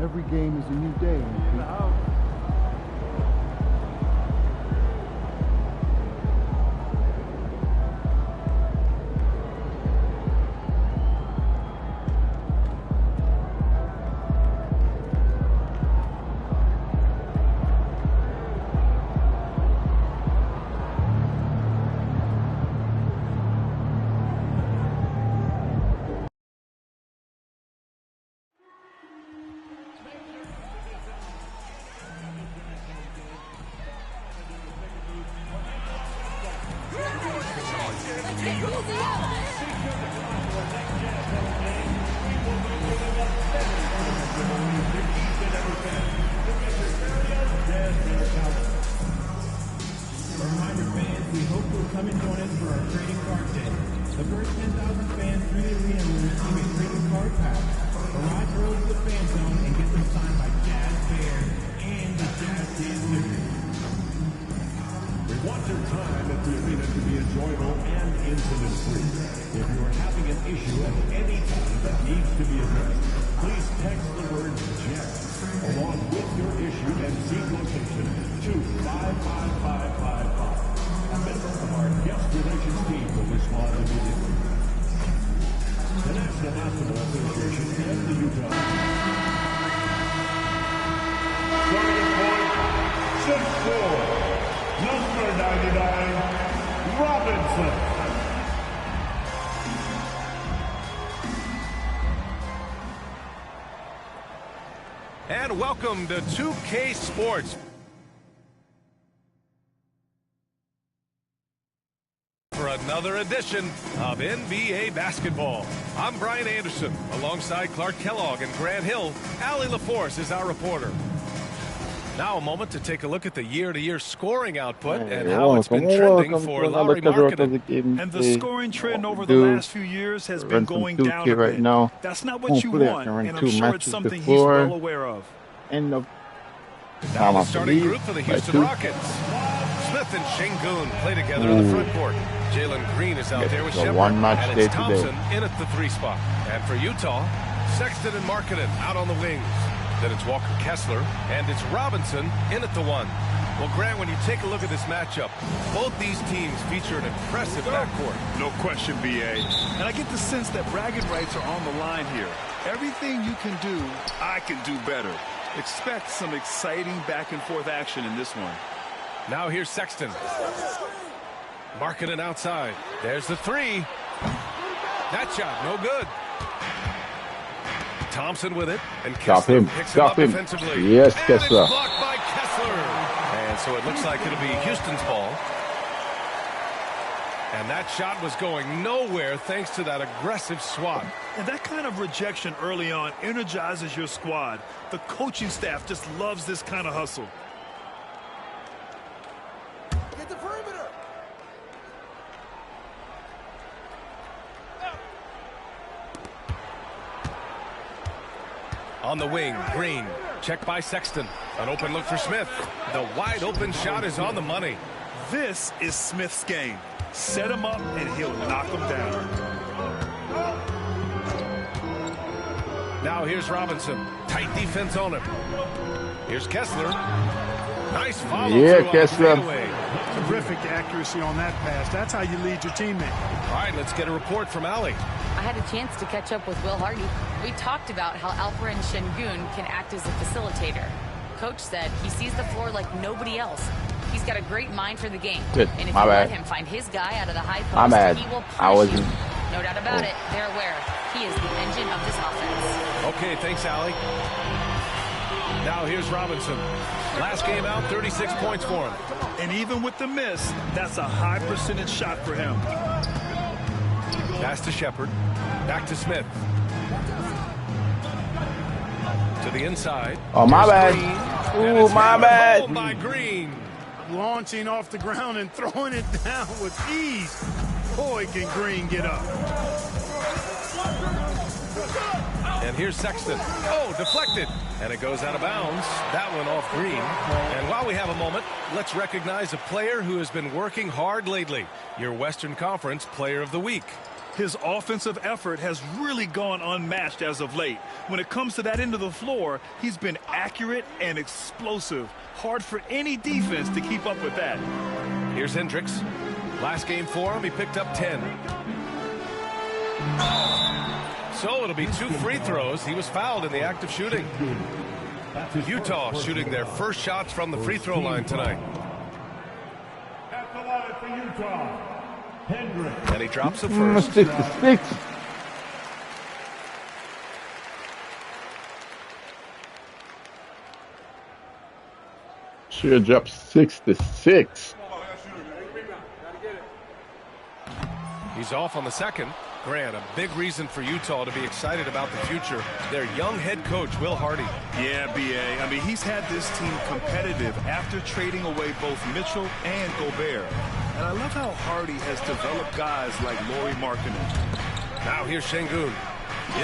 Every game is a new day. And welcome to 2K Sports. For another edition of NBA basketball. I'm Brian Anderson, alongside Clark Kellogg and Grant Hill. Allie LaForce is our reporter. Now a moment to take a look at the year-to-year scoring output and how it's been trending for Lauri Markkanen. And the scoring trend over the last few years has been going down a bit. That's not what you want, and I'm sure it's something he's well aware of. Now the starting group for the Houston Rockets. Smith and Şengün play together in the front court. Jalen Green is out there with Shepard, and it's Thompson in at the 3 spot. And for Utah, Sexton and Markkanen out on the wings. Then it's Walker Kessler, and it's Robinson in at the 1. Well, Grant, when you take a look at this matchup, both these teams feature an impressive backcourt. No question, B.A. And I get the sense that bragging rights are on the line here. Everything you can do, I can do better. Expect some exciting back-and-forth action in this one. Now here's Sexton. Markkanen outside. There's the 3. That shot, no good. Thompson with it, and Kessler picks him up defensively. Yes, Kessler. And it's blocked by Kessler. And so it looks like it'll be Houston's ball. And that shot was going nowhere thanks to that aggressive swat. And that kind of rejection early on energizes your squad. The coaching staff just loves this kind of hustle. Get the perimeter. On the wing, Green. Checked by Sexton. An open look for Smith. The wide open shot is on the money. This is Smith's game. Set him up and he'll knock him down. Now here's Robinson. Tight defense on him. Here's Kessler. Nice follow. Yeah, Kessler. Terrific accuracy on that pass. That's how you lead your teammate. All right, let's get a report from Allie. I had a chance to catch up with Will Hardy. We talked about how Alperen Şengün can act as a facilitator. Coach said he sees the floor like nobody else. He's got a great mind for the game. Good. And if My you bad. let him find his guy out of the high My post, bad. he will I punish wasn't. you. No doubt about it. They're aware. He is the engine of this offense. Okay, thanks, Allie. Now here's Robinson. Last game out, 36 points for him. And even with the miss, that's a high percentage shot for him. Pass to Shepard. Back to Smith. To the inside. Oh, my bad. Ooh, my bad. Home by Green. Launching off the ground and throwing it down with ease. Boy, can Green get up. And here's Sexton. Oh, deflected. And it goes out of bounds. That one off Green. And while we have a moment, let's recognize a player who has been working hard lately. Your Western Conference Player of the Week. His offensive effort has really gone unmatched as of late. When it comes to that end of the floor, he's been accurate and explosive. Hard for any defense to keep up with that. Here's Hendricks. Last game for him, he picked up 10. So it'll be 2 free throws. He was fouled in the act of shooting. Utah shooting their first shots from the free throw line tonight. At the line for Utah, Hendricks. And he drops the first. 66. Should have dropped 66. He's off on the second. Grant, a big reason for Utah to be excited about the future. Their young head coach, Will Hardy. Yeah, B.A. I mean, he's had this team competitive after trading away both Mitchell and Gobert. And I love how Hardy has developed guys like Lauri Markkanen. Now here's Şengün.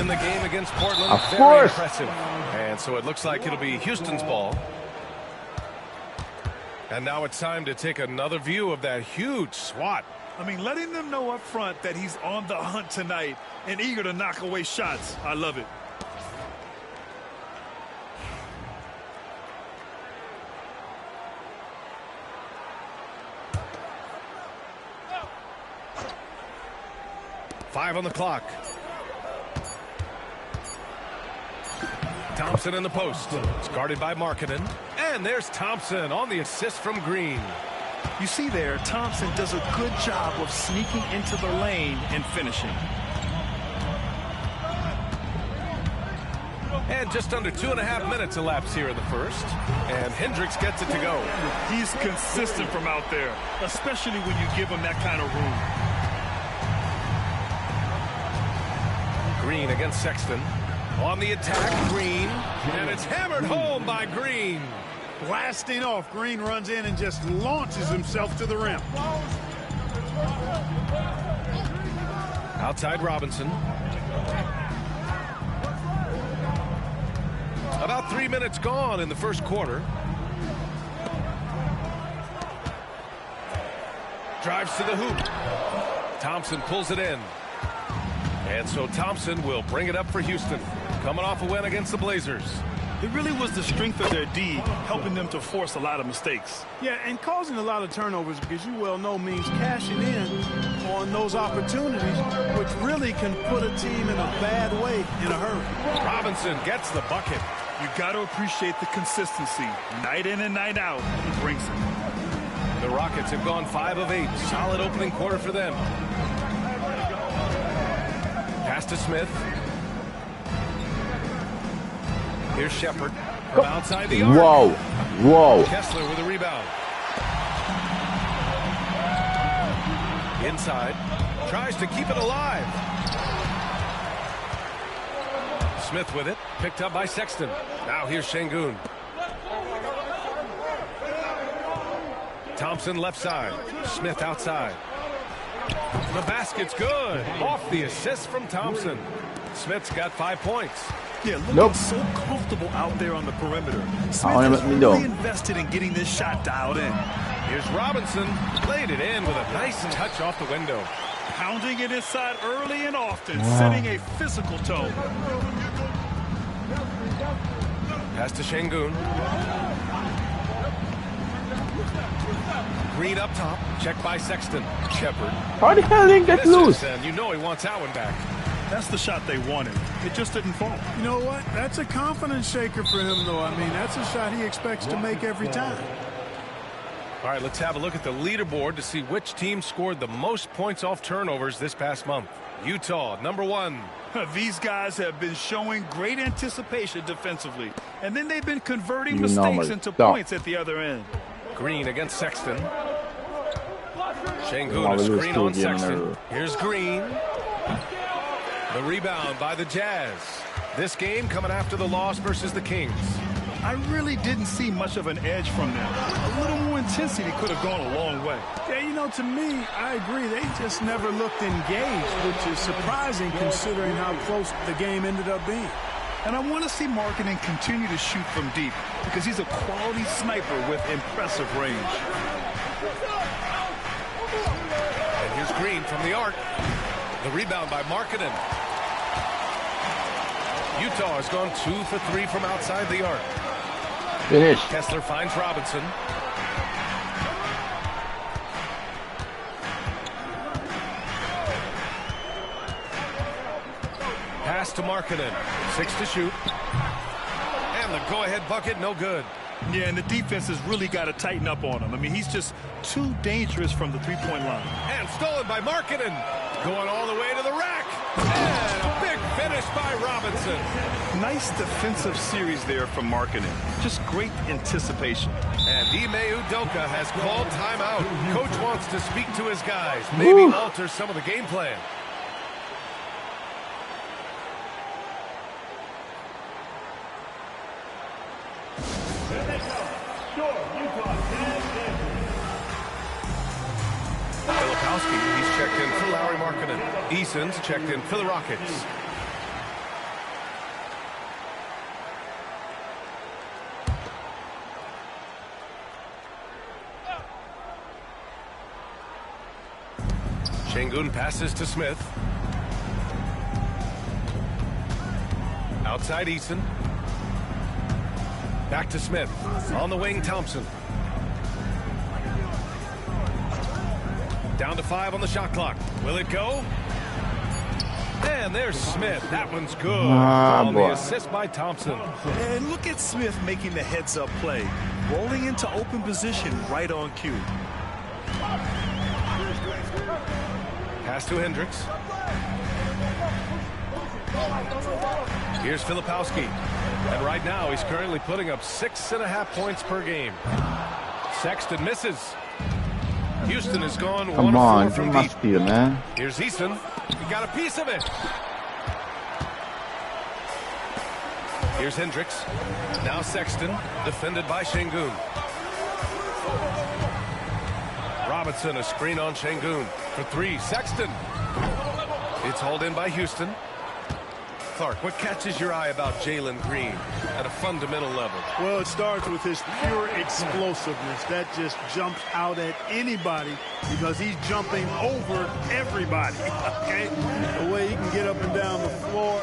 In the game against Portland. Of Very course. impressive. And so it looks like it'll be Houston's ball. And now it's time to take another view of that huge swat. I mean, letting them know up front that he's on the hunt tonight and eager to knock away shots. I love it. Five on the clock. Thompson in the post. It's guarded by Markkanen. And there's Thompson on the assist from Green. You see there, Thompson does a good job of sneaking into the lane and finishing. And just under 2.5 minutes elapsed here in the first. And Hendricks gets it to go. He's consistent from out there, especially when you give him that kind of room. Green against Sexton. On the attack, Green. And it's hammered home by Green. Blasting off, Green runs in and just launches himself to the rim. Outside Robinson. About 3 minutes gone in the first quarter. Drives to the hoop. Thompson pulls it in. And so Thompson will bring it up for Houston. Coming off a win against the Blazers. It really was the strength of their D helping them to force a lot of mistakes. Yeah, and causing a lot of turnovers, because you well know means cashing in on those opportunities, which really can put a team in a bad way in a hurry. Robinson gets the bucket. You got to appreciate the consistency. Night in and night out, he brings it. The Rockets have gone 5 of 8. Solid opening quarter for them. Pass to Smith. Here's Shepard from outside the arc. Whoa. Whoa. Kessler with a rebound. Inside. Tries to keep it alive. Smith with it. Picked up by Sexton. Now here's Şengün. Thompson left side. Smith outside. The basket's good. Off the assist from Thompson. Smith's got 5 points. Yeah, looking so comfortable out there on the perimeter. Smith is really invested in getting this shot dialed in. Here's Robinson. Played it in with a nice touch off the window. Pounding it inside early and often, setting a physical tone. Pass to Şengün. Green up top. Checked by Sexton. Shepard. How the hell did he get loose? And you know he wants that one back. That's the shot they wanted. It just didn't fall. You know what? That's a confidence shaker for him, though. I mean, that's a shot he expects to make every time. All right, let's have a look at the leaderboard to see which team scored the most points off turnovers this past month. Utah, number 1. These guys have been showing great anticipation defensively, and then they've been converting mistakes into points at the other end. Green against Sexton. Şengün, a screen on Sexton. Here's Green. The rebound by the Jazz. This game coming after the loss versus the Kings. I really didn't see much of an edge from them. A little more intensity could have gone a long way. Yeah, you know, to me, I agree. They just never looked engaged, which is surprising considering how close the game ended up being. And I want to see Markkanen continue to shoot from deep because he's a quality sniper with impressive range. And here's Green from the arc. The rebound by Markkanen. Utah has gone 2 for 3 from outside the arc. Finish. Kessler finds Robinson. Pass to Markkanen. 6 to shoot. And the go-ahead bucket, no good. Yeah, and the defense has really got to tighten up on him. I mean, he's just too dangerous from the three-point line. And stolen by Markkanen. Going all the way to the rack. And a big finish by Robinson. Nice defensive series there from Markkanen. Just great anticipation. And Ime Udoka has called timeout. Coach wants to speak to his guys. Maybe alter some of the game plan. He's checked in for Lauri Markkanen. Eason's checked in for the Rockets. Şengün passes to Smith. Outside Eason. Back to Smith. On the wing, Thompson. Down to 5 on the shot clock. Will it go? And there's Smith. That one's good. On the assist by Thompson. And look at Smith making the heads-up play. Rolling into open position right on cue. Pass to Hendricks. Here's Filipowski. And right now he's currently putting up 6.5 points per game. Sexton misses. Houston has gone 1 of 4 from deep. Steal, man. Here's Eason. He got a piece of it. Here's Hendricks. Now Sexton, defended by Şengün. Robinson, a screen on Şengün. For 3, Sexton. It's hauled in by Houston. Clark, what catches your eye about Jalen Green at a fundamental level? Well, it starts with his pure explosiveness. That just jumps out at anybody because he's jumping over everybody, okay? The way he can get up and down the floor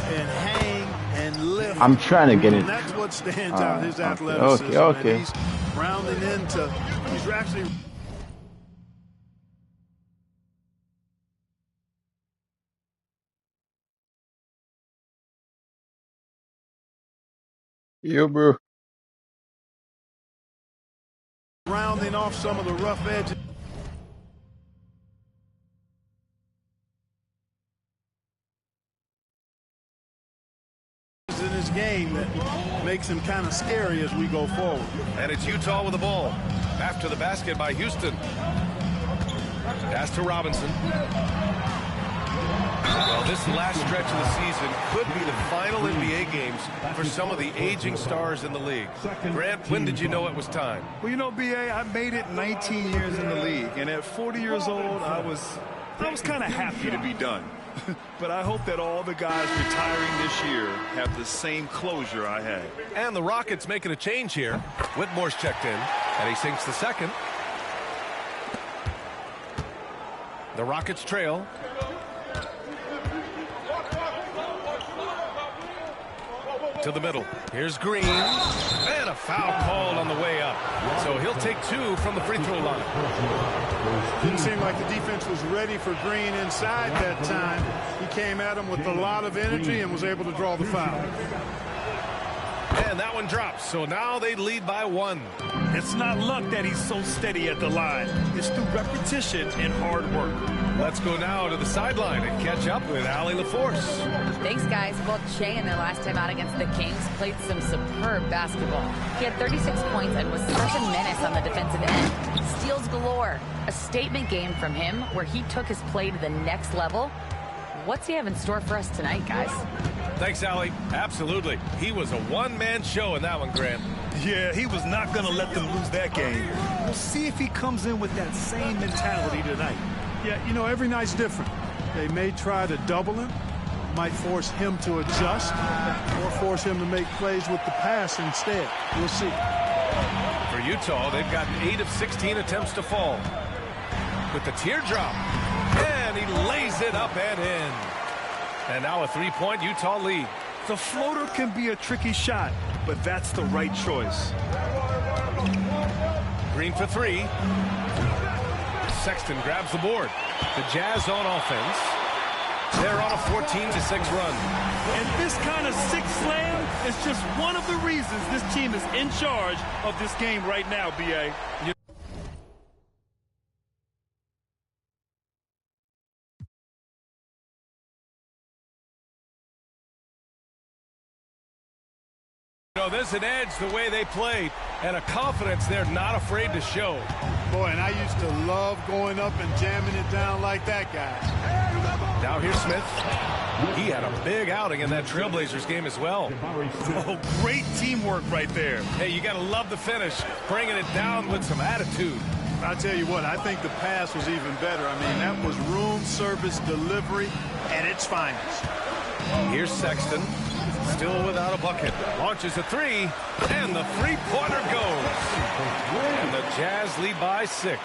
and hang and lift. I'm trying to get it. And that's what stands out, his athleticism. Okay. And he's rounding into, he's actually... Yo, bro. rounding off some of the rough edges. In his game that makes him kind of scary as we go forward. And it's Utah with the ball. After the basket by Houston. Pass to Robinson. Well, this last stretch of the season could be the final NBA games for some of the aging stars in the league. Grant, when did you know it was time? Well, you know, B.A., I made it 19 years in the league, and at 40 years old, I was kind of happy to be done. But I hope that all the guys retiring this year have the same closure I had. And the Rockets making a change here. Whitmore's checked in, and he sinks the second. The Rockets trail. To the middle. Here's Green. And a foul called on the way up. So he'll take 2 from the free throw line. Didn't seem like the defense was ready for Green inside that time. He came at him with a lot of energy and was able to draw the foul. And that one drops. So now they lead by 1. It's not luck that he's so steady at the line. It's through repetition and hard work. Let's go now to the sideline and catch up with Allie LaForce. Thanks, guys. Well, Shai in their last time out against the Kings played some superb basketball. He had 36 points and was such a menace on the defensive end. Steals galore. A statement game from him where he took his play to the next level. What's he have in store for us tonight, guys? Thanks, Allie. Absolutely. He was a one-man show in that one, Grant. Yeah, he was not going to let them lose that game. We'll see if he comes in with that same mentality tonight. Yeah, you know, every night's different. They may try to double him, might force him to adjust, or force him to make plays with the pass instead. We'll see. For Utah, they've gotten 8 of 16 attempts to fall. With the teardrop. And he lays it up and in. And now a three-point Utah lead. The floater can be a tricky shot, but that's the right choice. Green for three. Sexton grabs the board. The Jazz on offense. They're on a 14-6 run. And this kind of six slam is just one of the reasons this team is in charge of this game right now, B.A. You know, there's an edge the way they played and a confidence they're not afraid to show. Boy, and I used to love going up and jamming it down like that, guys. Now here's Smith. He had a big outing in that Trailblazers game as well. Oh, great teamwork right there. Hey, you got to love the finish, bringing it down with some attitude. I'll tell you what, I think the pass was even better. I mean, that was room service delivery at its finest. Here's Sexton, still without a bucket. Launches a three, and the three-pointer goes. And the Jazz lead by 6.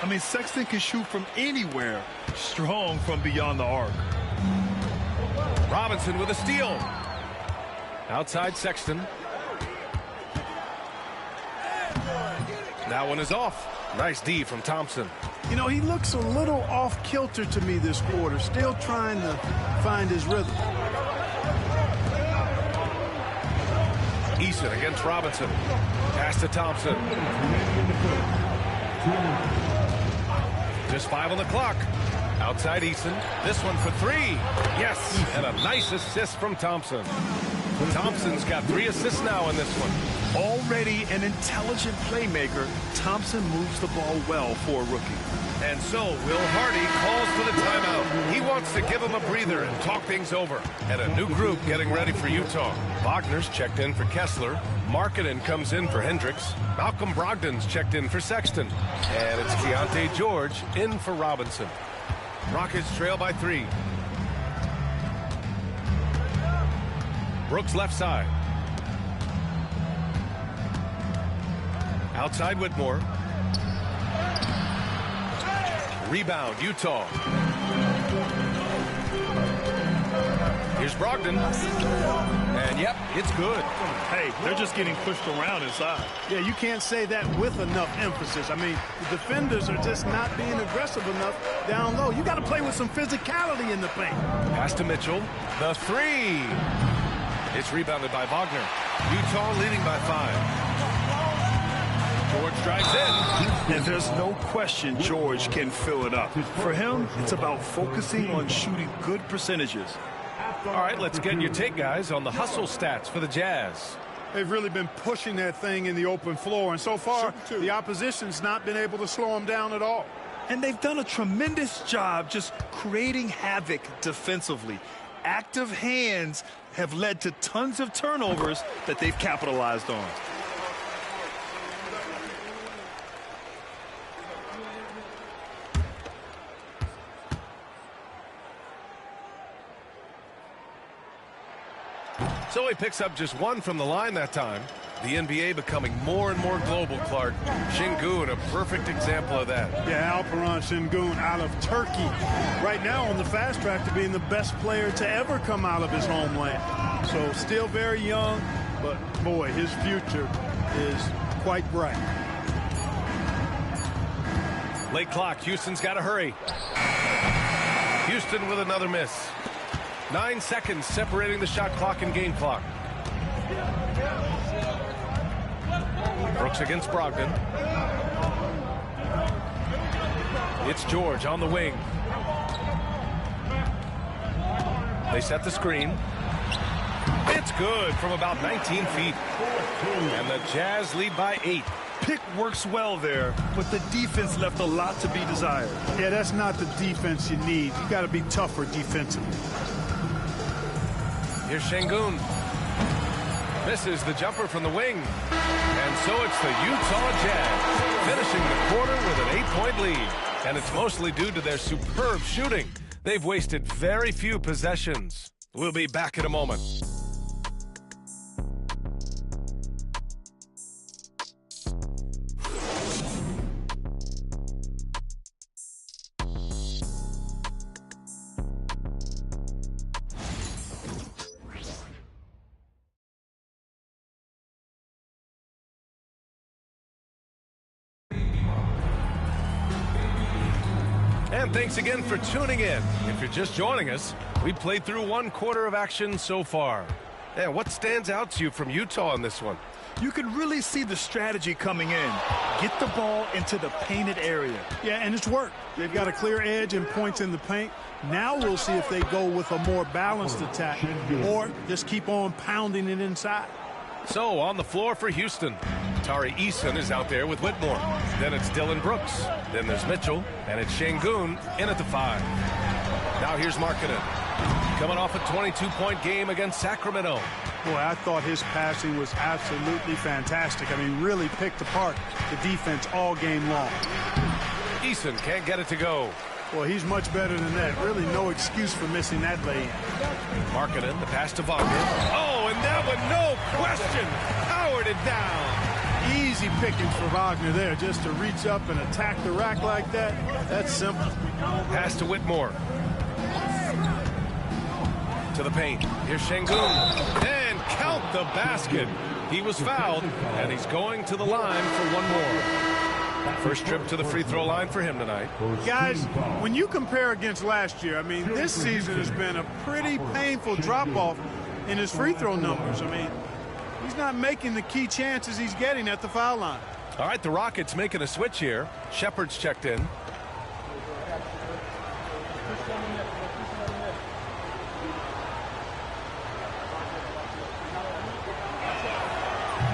I mean, Sexton can shoot from anywhere, strong from beyond the arc. Robinson with a steal. Outside Sexton. That one is off. Nice D from Thompson. You know, he looks a little off-kilter to me this quarter, still trying to find his rhythm. Eason against Robinson. Pass to Thompson. Just 5 on the clock. Outside Eason. This one for 3. Yes, and a nice assist from Thompson. Thompson's got 3 assists now in this one. Already an intelligent playmaker, Thompson moves the ball well for a rookie. And so Will Hardy calls for the timeout. He wants to give him a breather and talk things over. And a new group getting ready for Utah. Wagner's checked in for Kessler. Markkanen comes in for Hendricks. Malcolm Brogdon's checked in for Sexton. And it's Keontae George in for Robinson. Rockets trail by 3. Brooks left side. Outside Whitmore. Rebound, Utah. Here's Brogdon. And yep, it's good. Hey, they're just getting pushed around inside. Yeah, you can't say that with enough emphasis. I mean, the defenders are just not being aggressive enough down low. You got to play with some physicality in the paint. Pass to Mitchell. The 3. It's rebounded by Wagner. Utah leading by 5. George drives in. And there's no question George can fill it up. For him, it's about focusing on shooting good percentages. All right, let's get your take, guys, on the hustle stats for the Jazz. They've really been pushing that thing in the open floor, and so far, the opposition's not been able to slow them down at all. And they've done a tremendous job just creating havoc defensively. Active hands have led to tons of turnovers that they've capitalized on. So he picks up just 1 from the line that time. The NBA becoming more and more global, Clark. Şengün, a perfect example of that. Yeah, Alperen Şengün out of Turkey. Right now on the fast track to being the best player to ever come out of his homeland. So still very young, but boy, his future is quite bright. Late clock. Houston's got to hurry. Houston with another miss. 9 seconds separating the shot clock and game clock. Brooks against Brogdon. It's George on the wing. They set the screen. It's good from about 19 feet. And the Jazz lead by 8. Pick works well there, but the defense left a lot to be desired. Yeah, that's not the defense you need. You got to be tougher defensively. Here's Şengün. Misses the jumper from the wing. And so it's the Utah Jazz finishing the quarter with an 8-point lead. And it's mostly due to their superb shooting. They've wasted very few possessions. We'll be back in a moment. And thanks again for tuning in. If you're just joining us, we played through 1 quarter of action so far. And what stands out to you from Utah in this one? You can really see the strategy coming in. Get the ball into the painted area. Yeah, and it's worked. They've got a clear edge and points in the paint. Now we'll see if they go with a more balanced attack or just keep on pounding it inside. So on the floor for Houston, Tari Eason is out there with Whitmore. Then it's Dylan Brooks. Then there's Mitchell. And it's Şengün in at the 5. Now here's Markkanen, coming off a 22-point game against Sacramento. Boy, I thought his passing was absolutely fantastic. I mean, really picked apart the defense all game long. Eason can't get it to go. Well, he's much better than that. Really no excuse for missing that lay-in. Markkanen, the pass to Wagner. Oh, and that one, no question, powered it down. Easy pickings for Wagner there, just to reach up and attack the rack like that. That's simple. Pass to Whitmore. To the paint. Here's Şengün. And count the basket. He was fouled, and he's going to the line for one more. First trip to the free throw line for him tonight. Guys, when you compare against last year, I mean, this season has been a pretty painful drop-off in his free throw numbers. I mean, he's not making the key chances he's getting at the foul line. All right, the Rockets making a switch here. Shepard's checked in.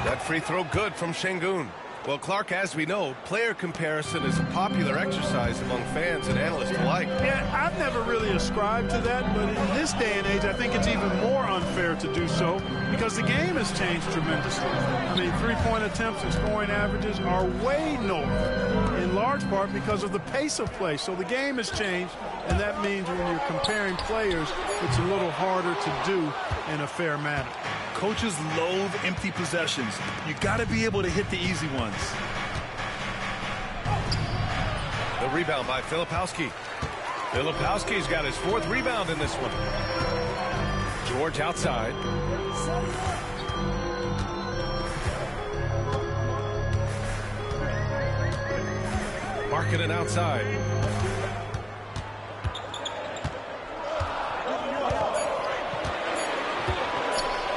That free throw good from Şengün. Well, Clark, as we know, player comparison is a popular exercise among fans and analysts alike. Yeah, I've never really ascribed to that, but in this day and age, I think it's even more unfair to do so because the game has changed tremendously. I mean, three-point attempts and scoring averages are way north, in large part because of the pace of play. So the game has changed, and that means when you're comparing players, it's a little harder to do in a fair manner. Coaches loathe empty possessions. You got to be able to hit the easy ones. The rebound by Filipowski. Filipowski's got his 4th rebound in this one. George outside. Markkanen outside.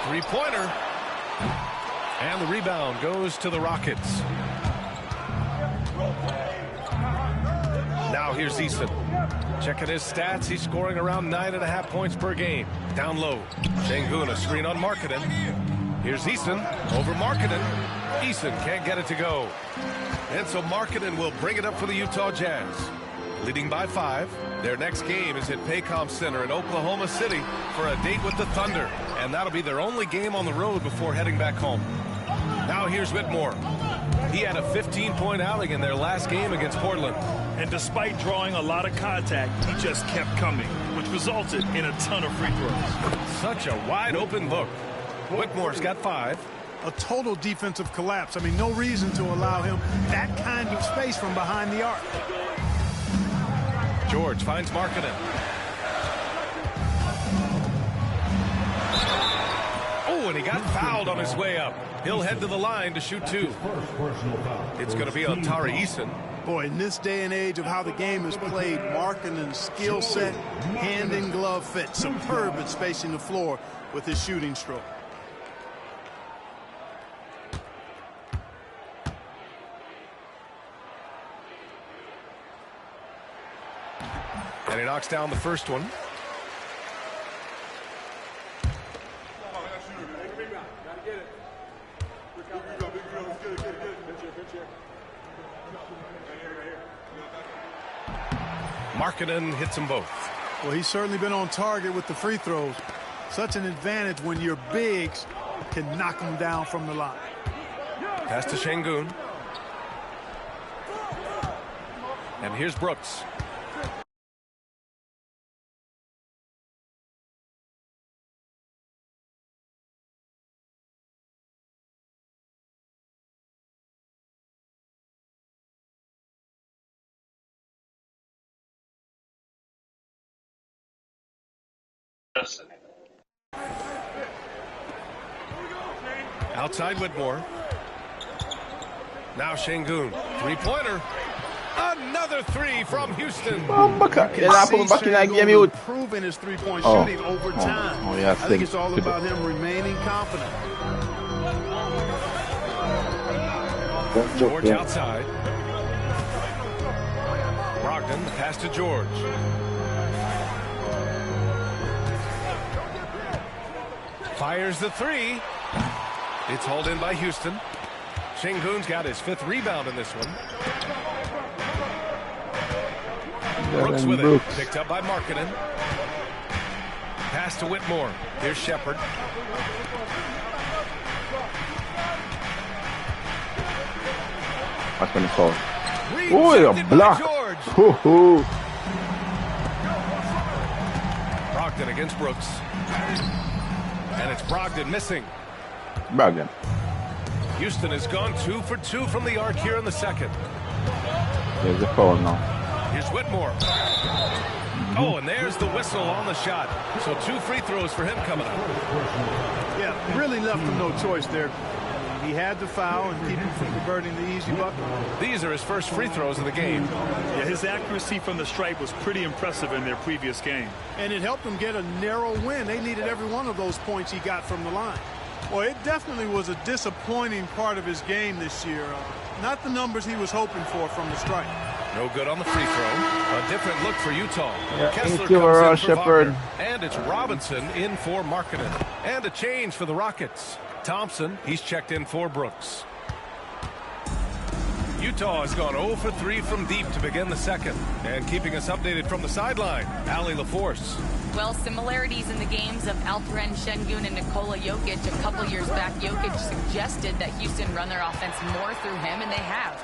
Three-pointer. And the rebound goes to the Rockets. Now here's Eason. Checking his stats. He's scoring around 9.5 points per game. Down low. Şengün, a screen on Markkanen. Here's Eason over Markkanen. Eason can't get it to go. And so Markkanen will bring it up for the Utah Jazz. Leading by 5. Their next game is at Paycom Center in Oklahoma City for a date with the Thunder. And that'll be their only game on the road before heading back home. Now here's Whitmore. He had a 15-point outing in their last game against Portland. And despite drawing a lot of contact, he just kept coming, which resulted in a ton of free throws. Such a wide-open look. Whitmore's got 5. A total defensive collapse. I mean, no reason to allow him that kind of space from behind the arc. George finds Markkanen. Oh, and he got fouled on his way up. He'll head to the line to shoot 2. It's going to be on Tari Eason. Boy, in this day and age of how the game is played, Markkanen's skill set, hand and glove fit, superb at spacing the floor with his shooting stroke. And he knocks down the first one. Markkanen hits them both. Well, he's certainly been on target with the free throws. Such an advantage when your bigs can knock them down from the line. Pass to Şengün. And here's Brooks. Outside Whitmore. Now Şengün. Three-pointer. Another three from Houston. Improving his three-point shooting over time. Yeah, I think it's all about him remaining confident. George outside. Brogdon, the pass to George. Fires the three. It's hauled in by Houston. Şengün's got his 5th rebound in this one. Brooks with it. Picked up by Markkanen. Pass to Whitmore. Here's Shepherd. That's when it's called. Oh, a block. Brogdon against Brooks. And it's Brogdon missing. Brogdon. Houston has gone 2 for 2 from the arc here in the second. There's a foul now. Here's Whitmore. Oh, and there's the whistle on the shot. So 2 free throws for him coming up. Yeah, really left him no choice there. He had to foul and keep him from converting the easy bucket. These are his first free throws of the game. Yeah, his accuracy from the stripe was pretty impressive in their previous game. And it helped them get a narrow win. They needed every one of those points he got from the line. Well, it definitely was a disappointing part of his game this year. Not the numbers he was hoping for from the stripe. No good on the free throw. A different look for Utah. Yeah, Kessler thank you, comes in for Shepherd. Wagner, and it's Robinson in for Markkanen. And a change for the Rockets. Thompson, he's checked in for Brooks. Utah has gone 0 for 3 from deep to begin the second. And keeping us updated from the sideline, Allie LaForce. Well, similarities in the games of Alperen Şengün and Nikola Jokic. A couple years back, Jokic suggested that Houston run their offense more through him, and they have.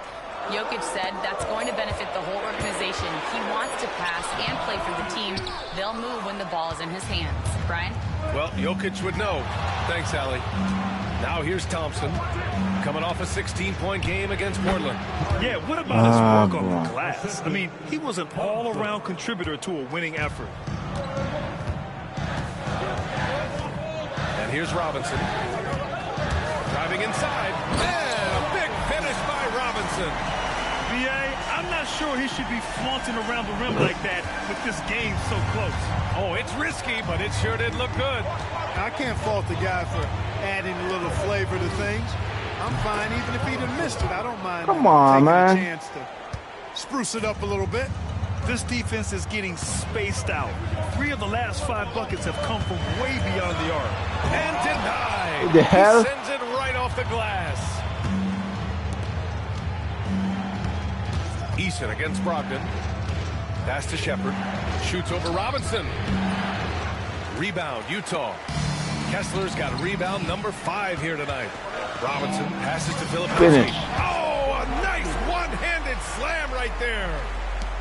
Jokic said that's going to benefit the whole organization. He wants to pass and play for the team. They'll move when the ball is in his hands. Brian? Well, Jokic would know. Thanks, Allie. Now here's Thompson, coming off a 16-point game against Portland. Yeah, what about his work on the glass? I mean, he was an all-around contributor to a winning effort. And here's Robinson. Driving inside. And a big finish by Robinson. B.A., I'm not sure he should be flaunting around the rim like that with this game so close. Oh, it's risky, but it sure did look good. I can't fault the guy for adding a little flavor to things. I'm fine even if he'd have missed it. I don't mind Come on, taking man. a chance to spruce it up a little bit. This defense is getting spaced out. 3 of the last 5 buckets have come from way beyond the arc. And denied. What the hell? He sends it right off the glass. Eason against Brogdon. Pass to Shepherd. Shoots over Robinson. Rebound, Utah. Kessler's got rebound number 5 here tonight. Robinson passes to Philip. Finish. Oh, a nice one-handed slam right there.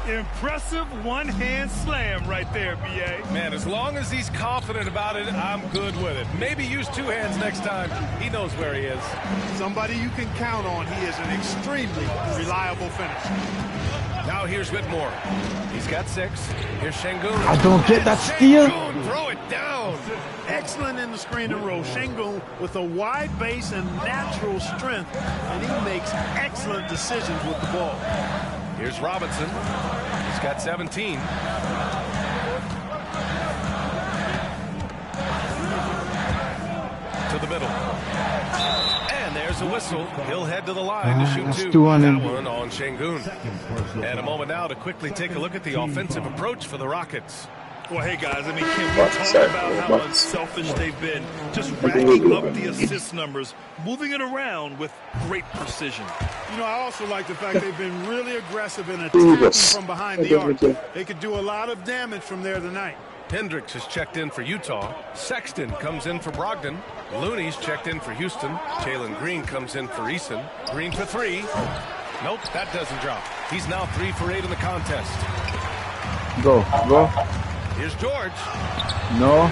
Impressive one-hand slam right there, B.A. Man, as long as he's confident about it, I'm good with it. Maybe use 2 hands next time. He knows where he is. Somebody you can count on. He is an extremely reliable finisher. Now here's Whitmore. He's got 6. Here's Şengün. I don't get that steal. Şengün, throw it down. Excellent in the screen and roll. Şengün with a wide base and natural strength, and he makes excellent decisions with the ball. Here's Robinson. He's got 17. To the middle. And there's a whistle. He'll head to the line to shoot 2. That one on Şengün. And a moment now to quickly take a look at the offensive approach for the Rockets. Well, hey, guys, I mean, can we talk about how unselfish they've been? Just racking up the assist numbers, moving it around with great precision. You know, I also like the fact they've been really aggressive in attacking from behind the arc. They could do a lot of damage from there tonight. Hendricks has checked in for Utah. Sexton comes in for Brogdon. Looney's checked in for Houston. Jalen Green comes in for Eason. Green for 3. Nope, that doesn't drop. He's now 3 for 8 in the contest. Go. Here's George. No.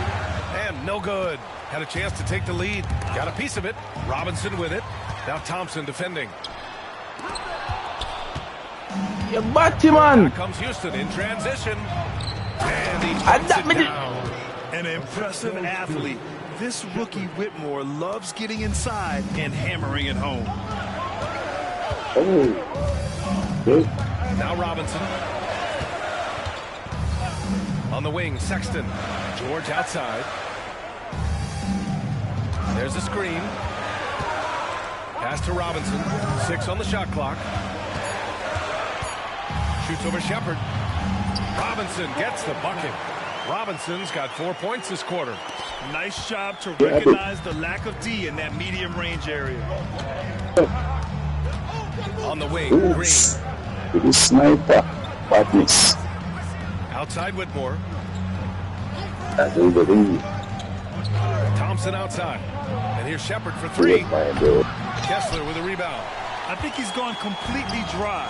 And no good. Had a chance to take the lead. Got a piece of it. Robinson with it. Now Thompson defending. You batty, man. Here comes Houston in transition. And he takes it down. An impressive athlete. This rookie Whitmore loves getting inside and hammering it home. Now Robinson. On the wing, Sexton. George outside. There's a screen. Pass to Robinson. 6 on the shot clock. Shoots over Shepherd. Robinson gets the bucket. Robinson's got 4 points this quarter. Nice job to recognize the lack of D in that medium range area. On the wing, Green. Sniper. Badness. Outside Whitmore. Believe. Thompson outside. And here's Shepherd for 3. Kessler with a rebound. I think he's gone completely dry.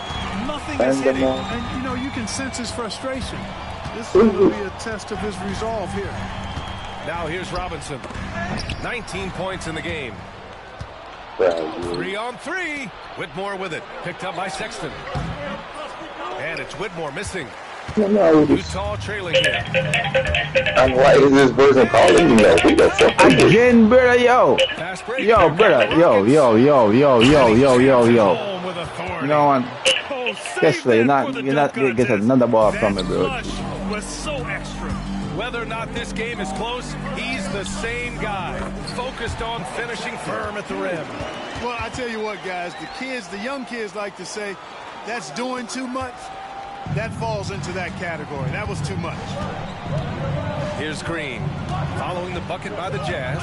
Nothing is hitting. And, you know, you can sense his frustration. This is going to be a test of his resolve here. Now here's Robinson. 19 points in the game. 3 on 3. Whitmore with it. Picked up by Sexton. And it's Whitmore missing. Utah trailing here. And why is this person calling me? Again, brother, yo. Yo, brother, yo. You know what? Guess what? You're not get another ball from me, bro. Was so extra. Whether or not this game is close, he's the same guy. Focused on finishing firm at the rim. Well, I tell you what, guys, the young kids like to say, that's doing too much. That falls into that category. That was too much. Here's Green, following the bucket by the Jazz.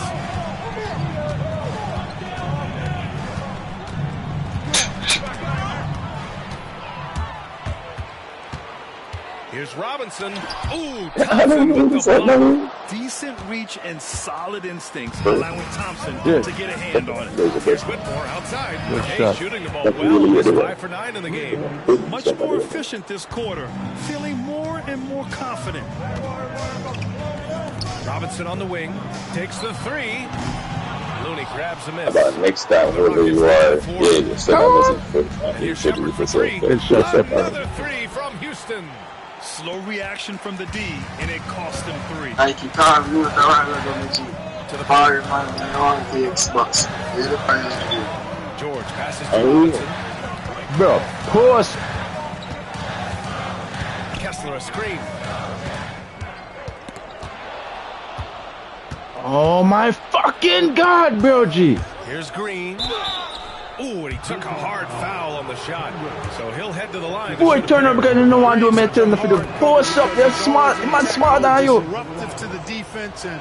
Here's Robinson. Ooh, Thompson with the block. Decent reach and solid instincts, allowing Thompson to get a hand on it. Here's Whitmore outside. Hey, shooting the ball well. He's 5 for 9 in the game. Much more efficient this quarter, feeling more and more confident. Robinson on the wing, takes the 3. Looney grabs a miss. Next time, wherever you are, Here's Shepherd for 3. Another 3 from Houston. Slow reaction from the D, and it cost him 3. To the fire, George passes to Robinson. Bro, pause. Kessler a screen. Oh my fucking God, bro, G. Here's Green. Ooh, and he took a hard foul on the shot. So he'll head to the line. Boy, turn up because you don't want to do me turn for the post up. They're smart. Man, smarter than you. Disruptive to the defense and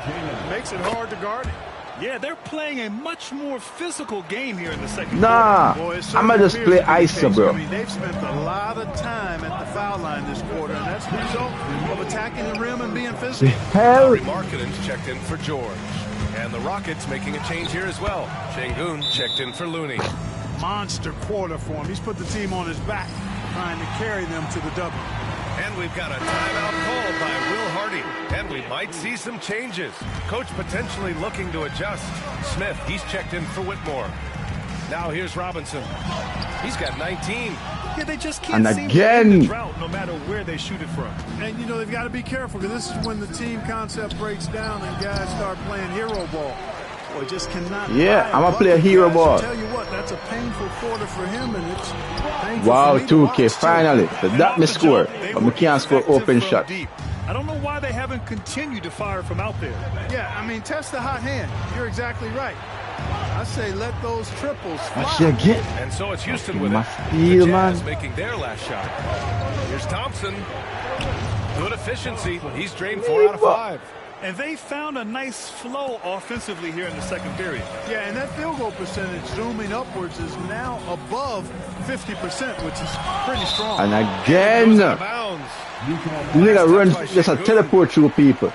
makes it hard to guard it. Yeah, they're playing a much more physical game here in the second Nah, quarter. I'm going to just play ISO, bro. I mean, they've spent a lot of time at the foul line this quarter, and that's the result of attacking the rim and being physical. Hell. Markkinen's checked in for George. And the Rockets making a change here as well. Şengün checked in for Looney. Monster quarter for him. He's put the team on his back, trying to carry them to the W. And we've got a timeout called by Will Hardy. And we might see some changes. Coach potentially looking to adjust. Smith, he's checked in for Whitmore. Now here's Robinson. He's got 19. Yeah, they just can't and seem again. to win the drought no matter where they shoot it from. And, you know, they've got to be careful because this is when the team concept breaks down and guys start playing hero ball. Boy, just cannot. Yeah, I'm going to play a hero ball. I tell you what, that's a painful quarter for him, and it's painful Wow, for me to 2K, watch, finally. So that me score. But me can't score open shot. Deep. I don't know why they haven't continued to fire from out there. Yeah, I mean, test the hot hand. You're exactly right. I say let those triples fly. What you get? And so it's Houston with My it. steal, The Jazz man. making their last shot. Here's Thompson. Good efficiency. He's drained 4 out of 5. And they found a nice flow offensively here in the second period. Yeah, and that field goal percentage zooming upwards is now above 50%, which is pretty strong. And again. Goes out of bounds. You need to run just a teleport through people.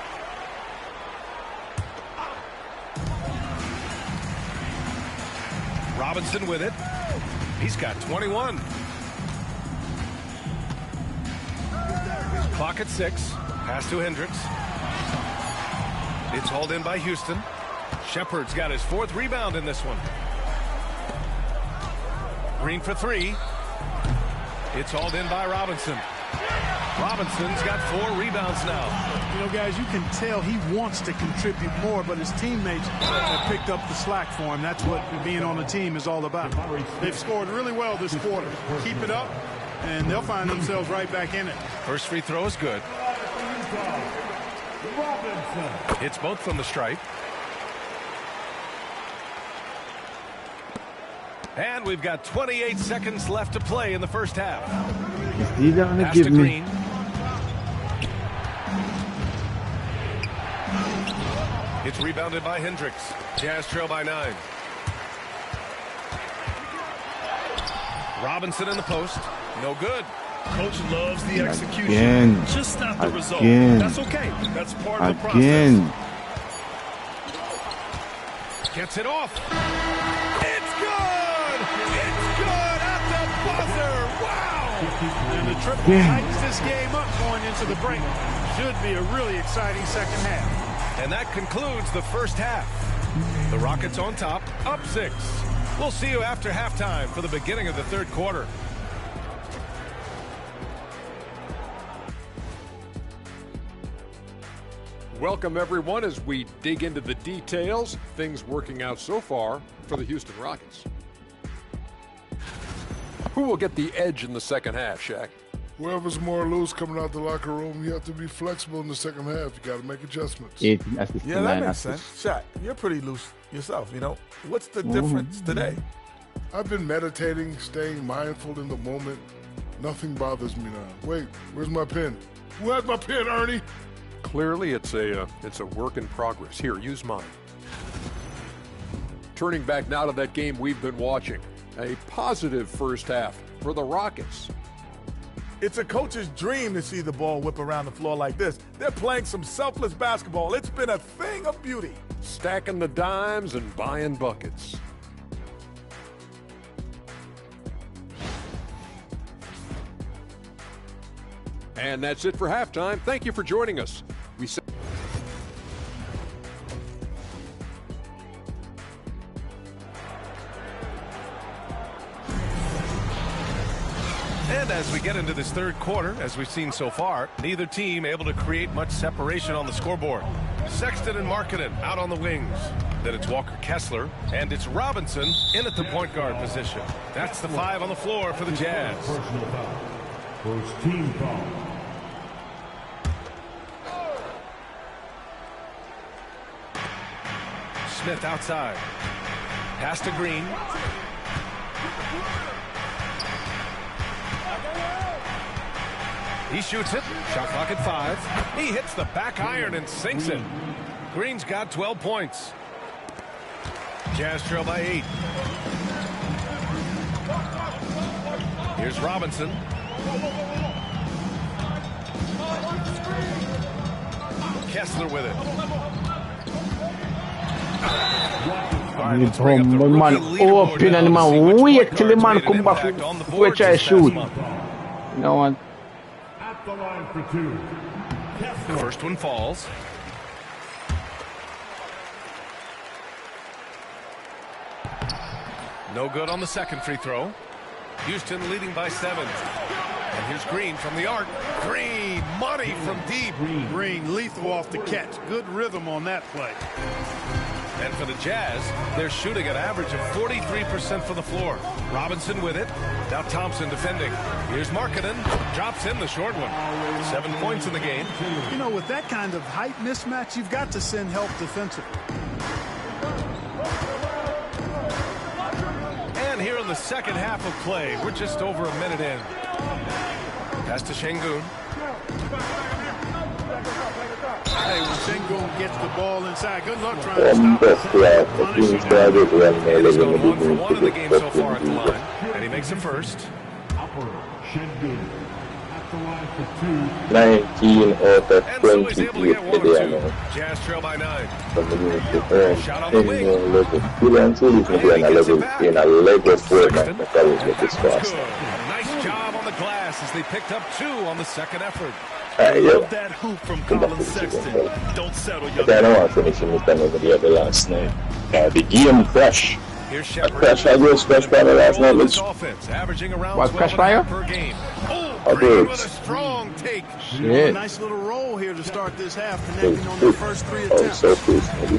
Robinson with it. He's got 21. Clock at 6. Pass to Hendricks. It's hauled in by Houston. Shepherd's got his 4th rebound in this one. Green for 3. It's hauled in by Robinson. Robinson's got 4 rebounds now. You know, guys, you can tell he wants to contribute more, but his teammates have picked up the slack for him. That's what being on the team is all about. They've scored really well this quarter. Keep it up, and they'll find themselves right back in it. First free throw is good. Hits both from the stripe. And we've got 28 seconds left to play in the first half. Is he gonna Pass give to me? Green. It's rebounded by Hendricks. Jazz trail by 9. Robinson in the post. No good. Coach loves the execution. Again. Just not the result. Again. That's okay. That's part of the process. Again. Gets it off. It's good! It's good at the buzzer! Wow! And the triple tightens this game up going into the break. Should be a really exciting second half. And that concludes the first half. The Rockets on top, up 6. We'll see you after halftime for the beginning of the third quarter. Welcome, everyone, as we dig into the details. Things working out so far for the Houston Rockets. Who will get the edge in the second half, Shaq? Whoever's more loose coming out the locker room, you have to be flexible in the second half. You got to make adjustments. Yeah, that makes sense. Shaq, you're pretty loose yourself, you know. What's the difference today? I've been meditating, staying mindful in the moment. Nothing bothers me now. Wait, where's my pen? Who has my pen, Ernie? Clearly, it's a work in progress. Here, use mine. Turning back now to that game we've been watching. A positive first half for the Rockets. It's a coach's dream to see the ball whip around the floor like this. They're playing some selfless basketball. It's been a thing of beauty. Stacking the dimes and buying buckets. And that's it for halftime. Thank you for joining us. And as we get into this third quarter, as we've seen so far, neither team able to create much separation on the scoreboard. Sexton and Markkanen out on the wings. Then it's Walker Kessler, and it's Robinson in at the point guard position. That's the 5 on the floor for the Jazz. Personal foul. First team foul. Smith outside. Pass to Green. He shoots it. Shot clock at 5. He hits the back iron and sinks it. Green's got 12 points. Jazz trail by 8. Here's Robinson. Kessler with it. Man open and man wait till the man come back to try to shoot. No one. At the line for 2. Kessler. First one falls. No good on the second free throw. Houston leading by 7. And here's Green from the arc. Green, money from deep. Green lethal off the catch. Good rhythm on that play. And for the Jazz, they're shooting an average of 43% from the floor. Robinson with it. Now Thompson defending. Here's Markkanen. Drops in the short one. 7 points in the game. You know, with that kind of height mismatch, you've got to send help defensively. And here in the second half of play, we're just over a minute in. Pass to Şengün. Hey, when Şengün gets the ball inside, good luck trying to stop it. And he's gone 1 for 1 in the game so far at the line. And he makes it first. Şengün. At the line for 2. 19 out of And so he's able to 20 get 1 or 2. Jazz trail by 9. Shot on the wing. Nice job on the glass as they picked up 2 on the second effort. Love that hoop from Colin Sexton. Don't settle, young I don't want to finish this thing over the other last night. The game fresh. Here's Shepard. Crash Fire last night. This offense, averaging around What, 12 Crash Fire? per game. Oh, Green with a strong take. Shit. Nice little roll here to start this half, connecting on the first 3 attempts. so please, maybe.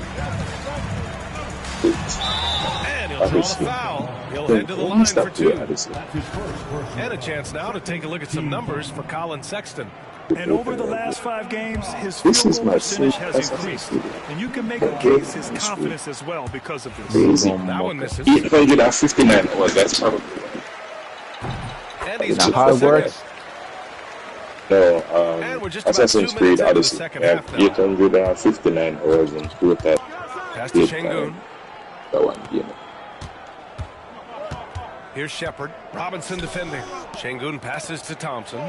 And he'll draw the foul. He'll head to the line for 2. And a chance now to take a look at some numbers for Colin Sexton. And over the last 5 games, his field goal percentage has increased. And you can make a case his confidence as well because of this. That one misses. 859 hours, that's probably. And he's hard work. No, and we're just about Assassin's 2 Creed minutes into the Odyssey. second Yeah, half now. 859 hours in total. Pass to Şengün. That one game. Here's Shepard. Robinson defending. Şengün passes to Thompson.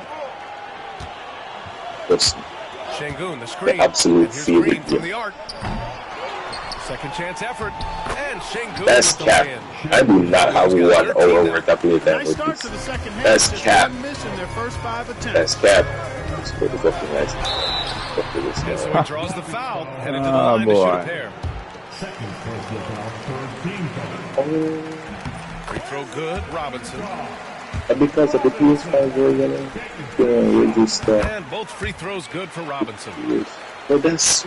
That's Şengün, the screen. the absolute And here's favorite Green from game. the arc. Second chance effort. And Şengün That's with the cap. win. I do not have 1 hour worth of play time Nice with start this. to the second half. That's Just cap. one miss in their first 5 attempts. That's cap. Let's go to fucking nice. Fuck with this And so guy. he draws the foul. Headed to the Oh, line to shoot boy. a pair. Second personal foul for team foul. Free throw good. Robinson. And because of the PS5 version, we'll just And both free throws good for Robinson. but that's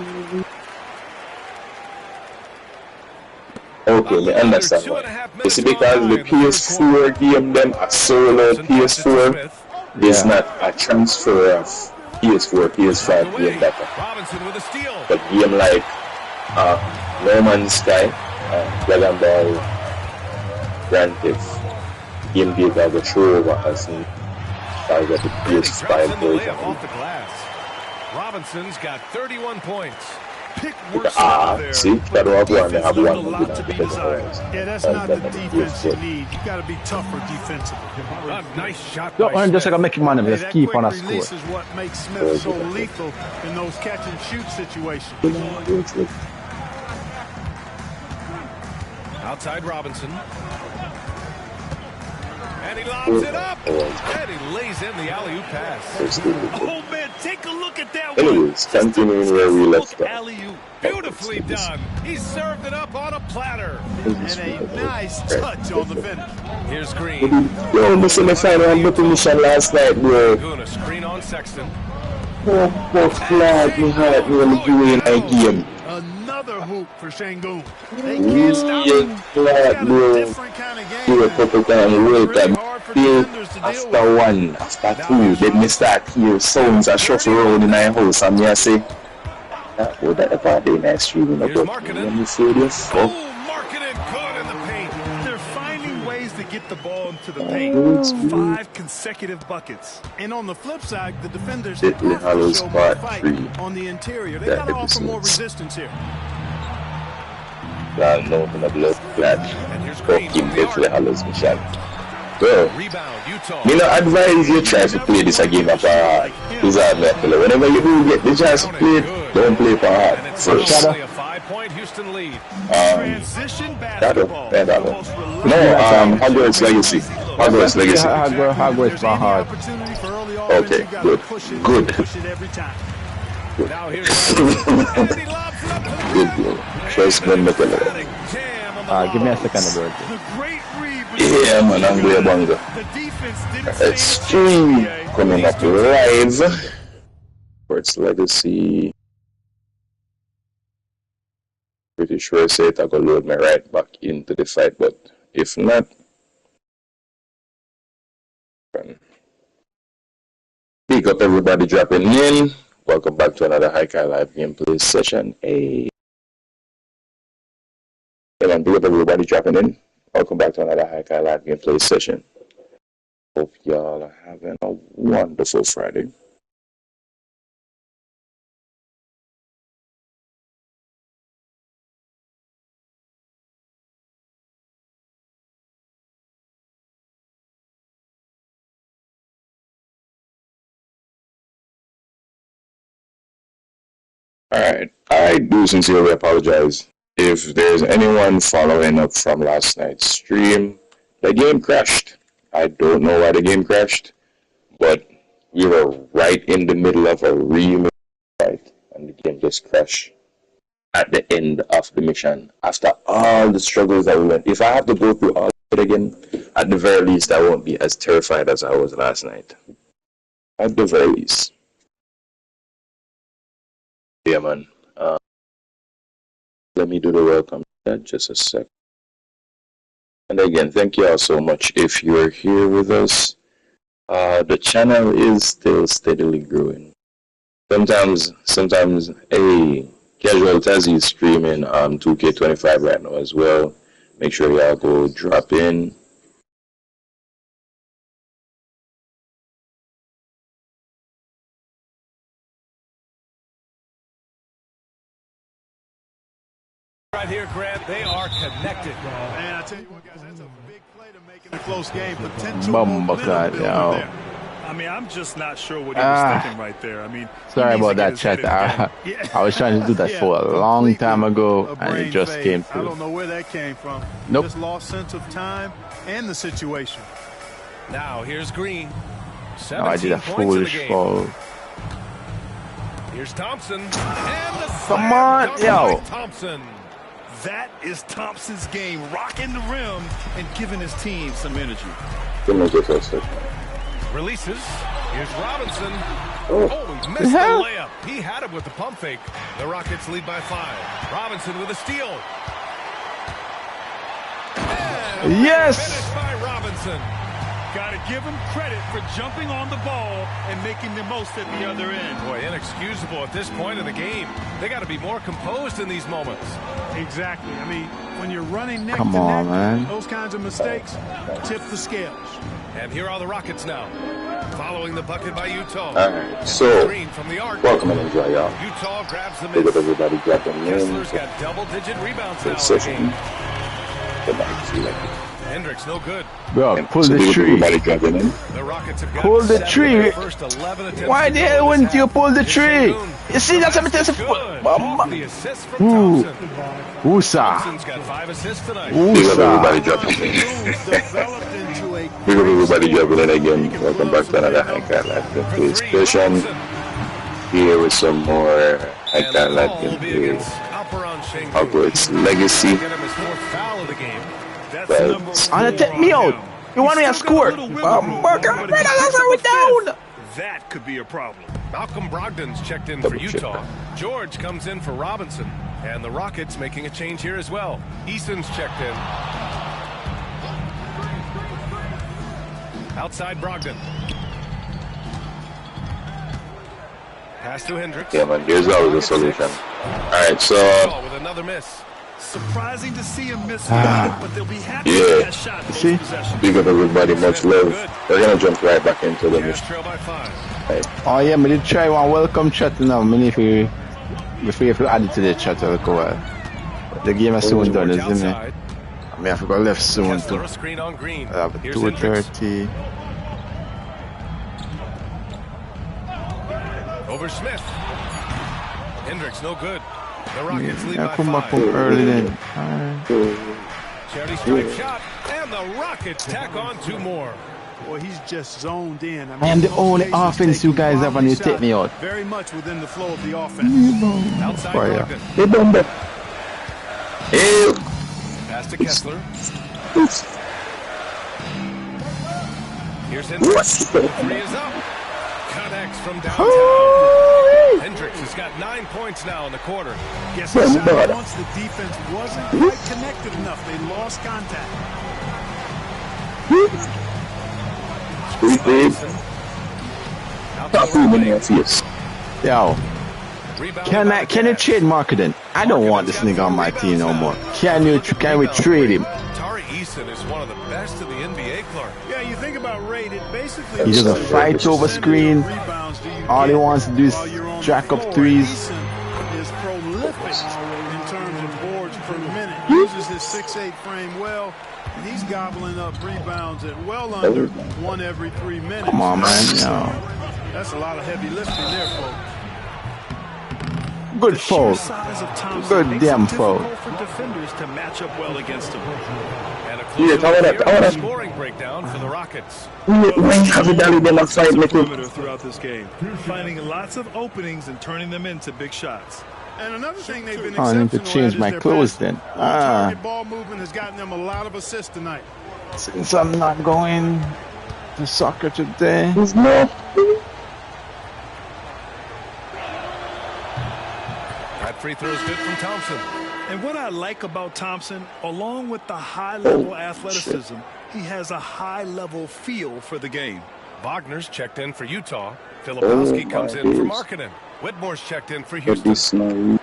okay, I understand why. You see, because the PS4 game them a solo PS4 is not a transfer of PS4, PS5 game data. Robinson with a steal. But game like No Man's Sky, Dragon Ball, Grand Theft, game data will show over as in the PS5 Drops in the version. layup off the glass. Robinson's got 31 points. Pick worse out there. See, that was one. They have Left one. a lot to be desired. Yeah, that's not the defense you need. You got to be tougher defensively. A nice shot Don't by earn just Smith. like a make money, Hey, just that keep quick on a score. release is what makes Smith so lethal in those catch and shoot situations. Outside Robinson. And he lobs it up. And he lays in the alley-oop pass. Oh, man, take a look at that one. Anyways, continuing where we left off. Alley-oop. Beautifully done. He served it up on a platter. And a nice touch on the finish. Here's Green. Yo, listen, the final one but mission last night, bro. Guna screen on Sexton. Oh, flag, me heart, me on the doing a game. Another hoop for Şengün. They can't stop him. Flag, bro. Different kind of Do a game. couple times, wait, Really hard for defenders to deal after with. 1, after 2, then me start hear sounds a shuffle around in my house, and me I say, oh, that the party in that stream, Here's but Markkanen. when you see this, Oh, Markkanen good in the paint. They're finding ways to get the ball into the paint. 5 consecutive buckets. And on the flip side, the defenders Deadly have to Hallows show more Part fight 3. on the interior. They That got to offer more episode's- resistance here. I know I'm a blood glad. And here's Green Fucking from the Deadly arc. Hallows Michelle. Well, Rebound, Utah. me not advise you try to play this a game of Wizard Metal. Whenever you do get the chance to play it, don't play for hard And it's first. only a 5-point Houston lead. Transition basketball. That The one. most No, Hogwarts Legacy. Hogwarts Legacy. Hogwarts There's by any heart. opportunity for early offense, Okay, you got good. to push it. Good. Push it every time. Now here's Robinson. And he lobs it up to the Good, rim. bro. Trust me, Metal. Jam on the Give me a lob. second, bro. The great read. Yeah, man, I'm going to The defense didn't stand a Extreme chance. coming up live. Hogwarts Legacy. Pretty sure I say it, I go load me right back into the fight, but if not, pick up everybody dropping in. Welcome back to another Haikai Live gameplay session. Hey, man, pick up everybody dropping in. Welcome back to another Haikai Live gameplay session. Hope y'all are having a wonderful Friday. Alright, I do sincerely apologize if there's anyone following up from last night's stream. The game crashed. I don't know why the game crashed, but we were right in the middle of a real fight, and the game just crashed at the end of the mission. After all the struggles that we went, if I have to go through all of it again, at the very least, I won't be as terrified as I was last night. At the very least. Yeah, man. Let me do the welcome Just a sec. And again, thank you all so much if you're here with us. The channel is still steadily growing. Sometimes, hey, Casual Tazzy is streaming 2K25 right now as well. Make sure y'all go drop in. Right here, Grant, they are connected. Man, I tell you what, guys, that's a big play to make it a close game. Potential Bumbucket, yo. I mean, I'm just not sure what he was thinking right there. I mean, sorry about that, chat. I was trying to do that for a long time ago, and it just came through. I don't know where that came from. Nope. Just lost sense of time and the situation. Now here's Green. No, I did a foolish foul. Here's Thompson. And the come on, yo. Thompson. That is Thompson's game, rocking the rim and giving his team some energy. Releases. Here's Robinson. Oh, he missed the layup. He had it with the pump fake. The Rockets lead by 5. Robinson with a steal. And yes! finished by Robinson. Got to give him credit for jumping on the ball and making the most at the other end. Boy, inexcusable at this point in the game. They got to be more composed in these moments. Exactly. I mean, when you're running neck come to on, neck, man. Those kinds of mistakes tip the scales. And here are the Rockets now, following the bucket by Utah. All right, so Green from the arc. welcome and enjoy, y'all. Utah grabs the Big miss. up everybody dropping in. Kessler's got double-digit rebounds now in the Session. game. Good night. See you later. Hendricks no good. Bro, pull So the big up tree. everybody dropping in. The Rockets have got Pull the 7 of tree. their first 11 attempts Why to the go hell this wouldn't you half. pull the tree? Sengun. You see, that's a bit of Good. Off the assist from Ooh. Thompson. Usa. Thompson's got 5 assists tonight. Big up everybody Usa. dropping in. Developed into a Big up everybody dropping in again. Welcome back to another High Life Gameplay session. Here with some more High Life Gameplay. Hogwarts Legacy. Get him his 4th foul of the game. But Anna, take me out. You want me to score? That could be a problem. Malcolm Brogdon's checked in for Utah. George comes in for Robinson. And the Rockets making a change here as well. Eason's checked in. Outside Brogdon. Pass to Hendricks. yeah, man, here's always a solution. All right, so With another miss. Surprising to see him miss that, but they'll be happy Yeah. with that shot. See? big up everybody, much love. We're gonna jump right back into the Cavs mission. trail by 5. Oh yeah, me did try one welcome chat now. Me if you before you add it to the chat a little while. The game is soon done, isn't it? Outside. I mean I forgot left soon Kessler too. a screen on Green. I have Here's Hendricks. 2:30. Over Smith. Hendricks no good. The Rockets lead I by come back 5. home early then. Alright. Charity strike shot. And the Rockets tack on 2 more. Boy, he's just zoned in. I am the most only cases, offense you taking guys have and you quality take me out. shots Very much within the flow of the offense. Outside Fire. Brogdon. Hey, Bumba. Hey. Pass to Kessler. Here's Hendricks. 3 is up. Connects from downtown. Hendricks has got 9 points now in the quarter. Guess what, Shai? Once the defense wasn't quite connected enough, they lost contact. Out to the right wing. Yo, Rebounded by can you Cavs. trade Marketing? I don't want this nigga on my team no more. Can we trade him? Tari Eason is one of the best in the NBA, Clark. Yeah, you think about rate, it basically He doesn't looks fight like over screen. rebounds do you All he get wants to do is while you're on jack the up floor. threes. Eason is prolific in terms of boards per minute. Uses his 6'8" frame well, and he's gobbling up rebounds at well under 1 every 3 minutes. Come on, man. Yo. That's a lot of heavy lifting there, folks. Good foul. Size of Thompson Good makes damn it foul. difficult for defenders to match up well against him. And a Yeah, close tell look her. scoring breakdown for the Rockets. Perimeter throughout this game, finding lots of openings and turning them into big shots. And another thing they've been I need to exceptional change at is my their clothes passing. then. On-target ball movement has gotten them a lot of assists tonight. Since I'm not going to soccer today. At That free throw is good from Thompson. And what I like about Thompson, along with the high-level athleticism, he has a high-level feel for the game. Wagner's checked in for Utah. Filipowski comes in for Markkanen. Whitmore's checked in for Houston.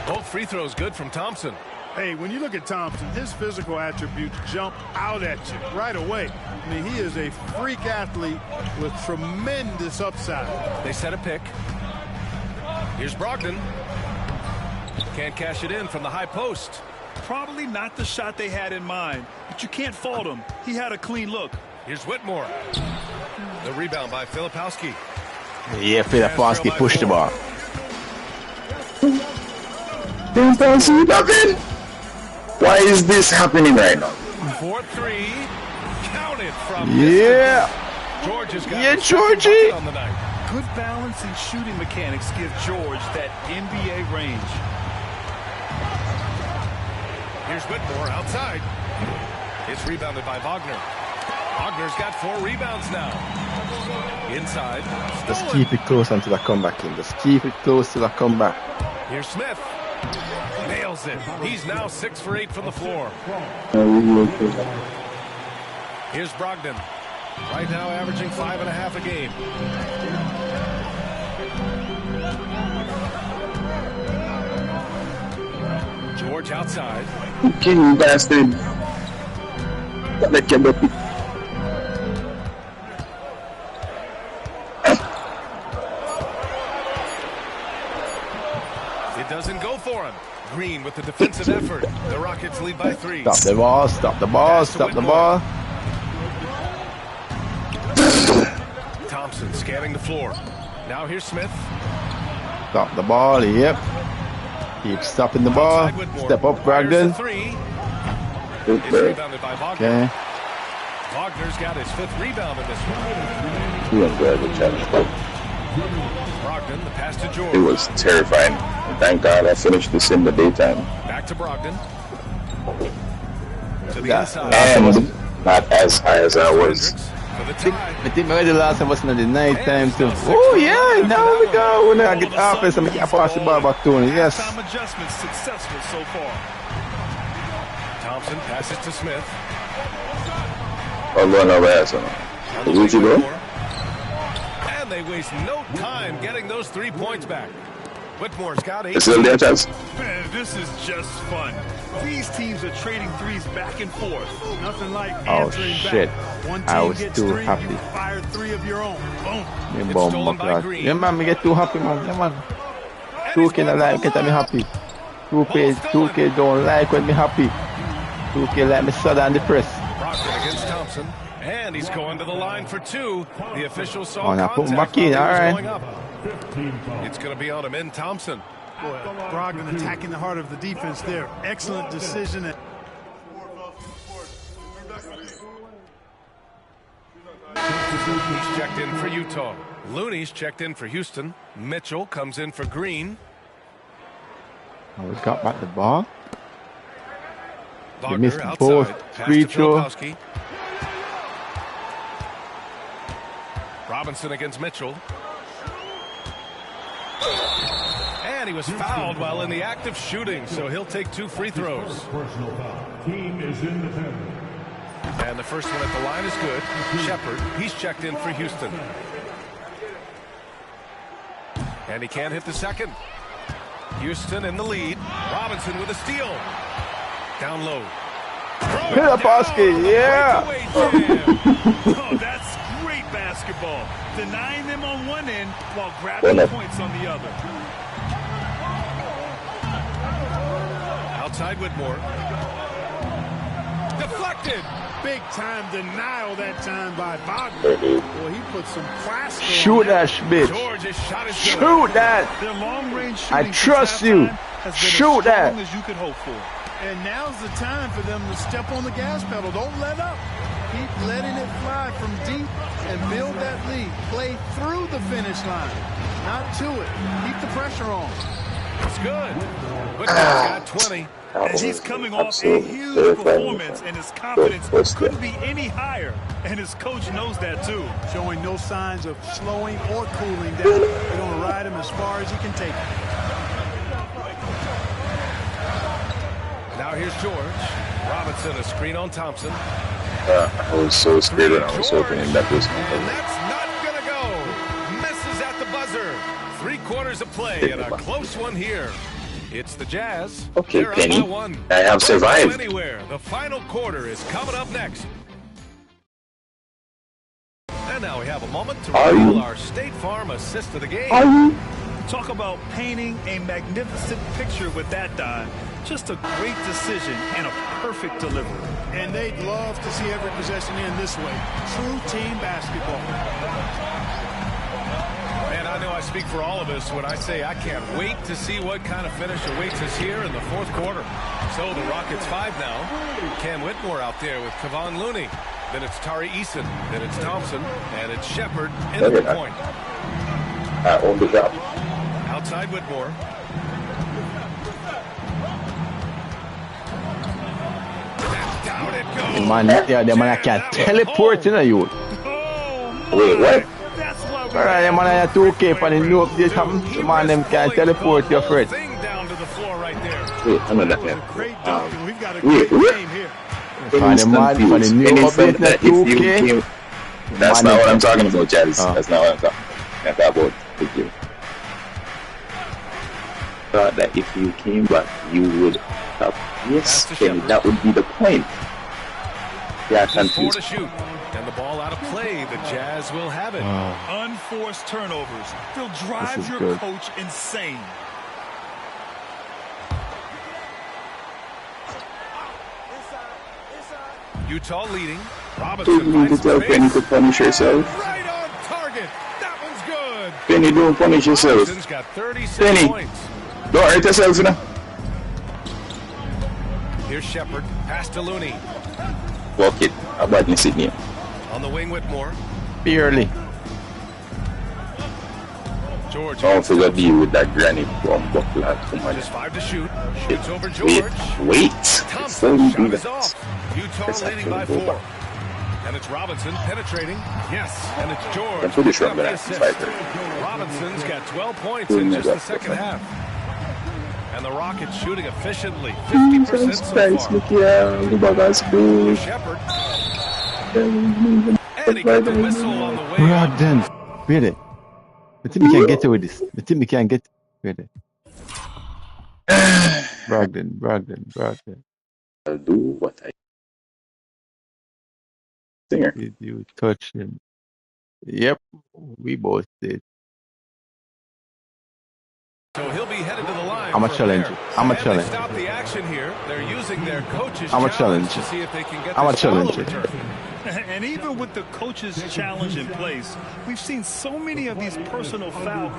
Both free throws good from Thompson. Hey, when you look at Thompson, his physical attributes jump out at you right away. I mean, he is a freak athlete with tremendous upside. They set a pick. Here's Brogdon. Can't cash it in from the high post. Probably not the shot they had in mind, but you can't fault him. He had a clean look. Here's Whitmore. The rebound by Filipowski. Yeah, Filipowski pushed the ball. Why is this happening right now? 4-3. Counted from George has got Georgie. on the night. Good balance and shooting mechanics give George that NBA range. Here's Whitmore outside. It's rebounded by Wagner. Wagner's got 4 rebounds now. Inside. Just keep it close until I come back in. Just keep it close till I come back. Here's Smith. Nails it. He's now 6 for 8 from the floor. Here's Brogdon. Right now averaging 5.5 a game. George outside. King bastard. It doesn't go for him. Green with the defensive effort. The Rockets lead by 3. Stop the ball, stop the ball, stop the ball. Thompson scanning the floor. Now here's Smith. Stop the ball, yep. Keep stopping the ball. Step up, Brogdon. It's rebounded by Wagner. Okay. Wagner's got his 5th rebound in this one. Brogdon, the pass to George. It was terrifying. Thank God I finished this in the daytime. Back to Brogdon. To the inside. And not as high as I was. I think maybe the last time was in the night time too. Oh yeah, now we go. When I get offense, I'm gonna pass the ball back to him. Yes. Time adjustments successful so far. Thompson passes to Smith. I'm going over there, so. Did you go? And they waste no time getting those 3 points back. Whitmore's got 8. Man, this is just fun. These teams are trading threes back and forth. Nothing like answering back. One team I was gets too 3, happy. You fire 3 of your own. Boom. It's stolen by Green. Yeah, man, me get too happy, man. Yeah, man. 2K don't like it, I'm happy. 2K don't like when me happy. 2K like me sad and depressed. Brogdon against Thompson. And he's going to the line for 2. The official saw now put him back in, all right. It's going to be on him in Thompson. Boy, Brogdon attacking the heart of the defense there. Excellent decision. He's checked in for Utah. Looney's checked in for Houston. Mitchell comes in for Green. Oh, we got back the ball. Wagner you missed outside. both free throw. Robinson against Mitchell. And he was fouled while in the act of shooting, so he'll take 2 free throws. Personal foul. Team is in the penalty. And the first one at the line is good. Shepard, he's checked in for Houston. And he can't hit the second. Houston in the lead. Robinson with a steal. Down low. Filipowski, yeah. Oh, that's great basketball. Denying them on one end while grabbing points on the other. Outside Whitmore. Deflected. Big time denial that time by Wagner. Boy, he put some class. Shoot that bitch. Shoot that. Their long-range I trust you. Shoot that. As you could hope for. And now's the time for them to step on the gas pedal. Don't let up. Keep letting it fly from deep and build that lead. Play through the finish line, not to it. Keep the pressure on. It's good. Whitmore's got 20. As he's coming off a huge performance, and his confidence couldn't be any higher. And his coach knows that, too. Showing no signs of slowing or cooling down. They're going to ride him as far as he can take him. Now here's George. Robinson, a screen on Thompson. I was so scared when I was opening that was. And that's not going to go. Misses at the buzzer. 3 quarters of play and a close one here. It's the Jazz. Okay, They're Penny. up by 1. I have survived. Anywhere. The final quarter is coming up next. And now we have a moment to reveal our State Farm assist of the game. Talk about painting a magnificent picture with that dive. Just a great decision and a perfect delivery. And they'd love to see every possession end this way. True team basketball. And I know I speak for all of us when I say I can't wait to see what kind of finish awaits us here in the 4th quarter. So the Rockets 5 now. Cam Whitmore out there with Kevon Looney. Then it's Tari Eason. Then it's Thompson. And it's Shepard into the point. On the job. Outside Whitmore. Down it goes. Man, yeah, the man can't teleport in you. Wait, what? Alright, man, I 2K for the new update happen. Man, them can teleport your friend. Down to the floor right there. Wait, I'm not that. We've got a great game here. For the man, for the new update, the 2K. That's not what I'm talking about, Chaz. That's not what I'm talking about. I'm talking about the game. Thought that if you came back, you would have. Yes, Kenny, that would be the point. Yeah, Just 4 to shoot. And the ball out of play. The Jazz will have it. Unforced turnovers. They'll drive your coach insane. Utah leading. Do Robinson you need to tell Penny to punish herself? Right on target. That one's good. Penny, don't punish yourself. Robinson's got 36 Penny, points. don't hurt yourself, you know. Here's Shepard. Pass to Looney. Walk it. How about you sit here? On the wing, Whitmore. Barely. George. Don't forget to deal with that granny from Buckland. Just 5 to shoot. Shoots over George. Wait. Thompson shot is off. Utah leading by 4. And it's Robinson penetrating. Yes. And it's George. I'm pretty sure I'm with going the to assist. fight. Robinson's got 12 points in just the second half. And the Rockets shooting efficiently. 50% so far. Shepard. And he got the whistle on the way. Brogdon. Really? I think we can get away with this. I think we can get with it. Brogdon. I'll do what I singer. Did you touch him? Yep, we both did. So he'll be headed to the line. I'm a challenge. I'm a challenge. Stop the action here. They're using their coach's challenge to see if they can get this ball overturned. And even with the coach's challenge in place, we've seen so many of these personal fouls.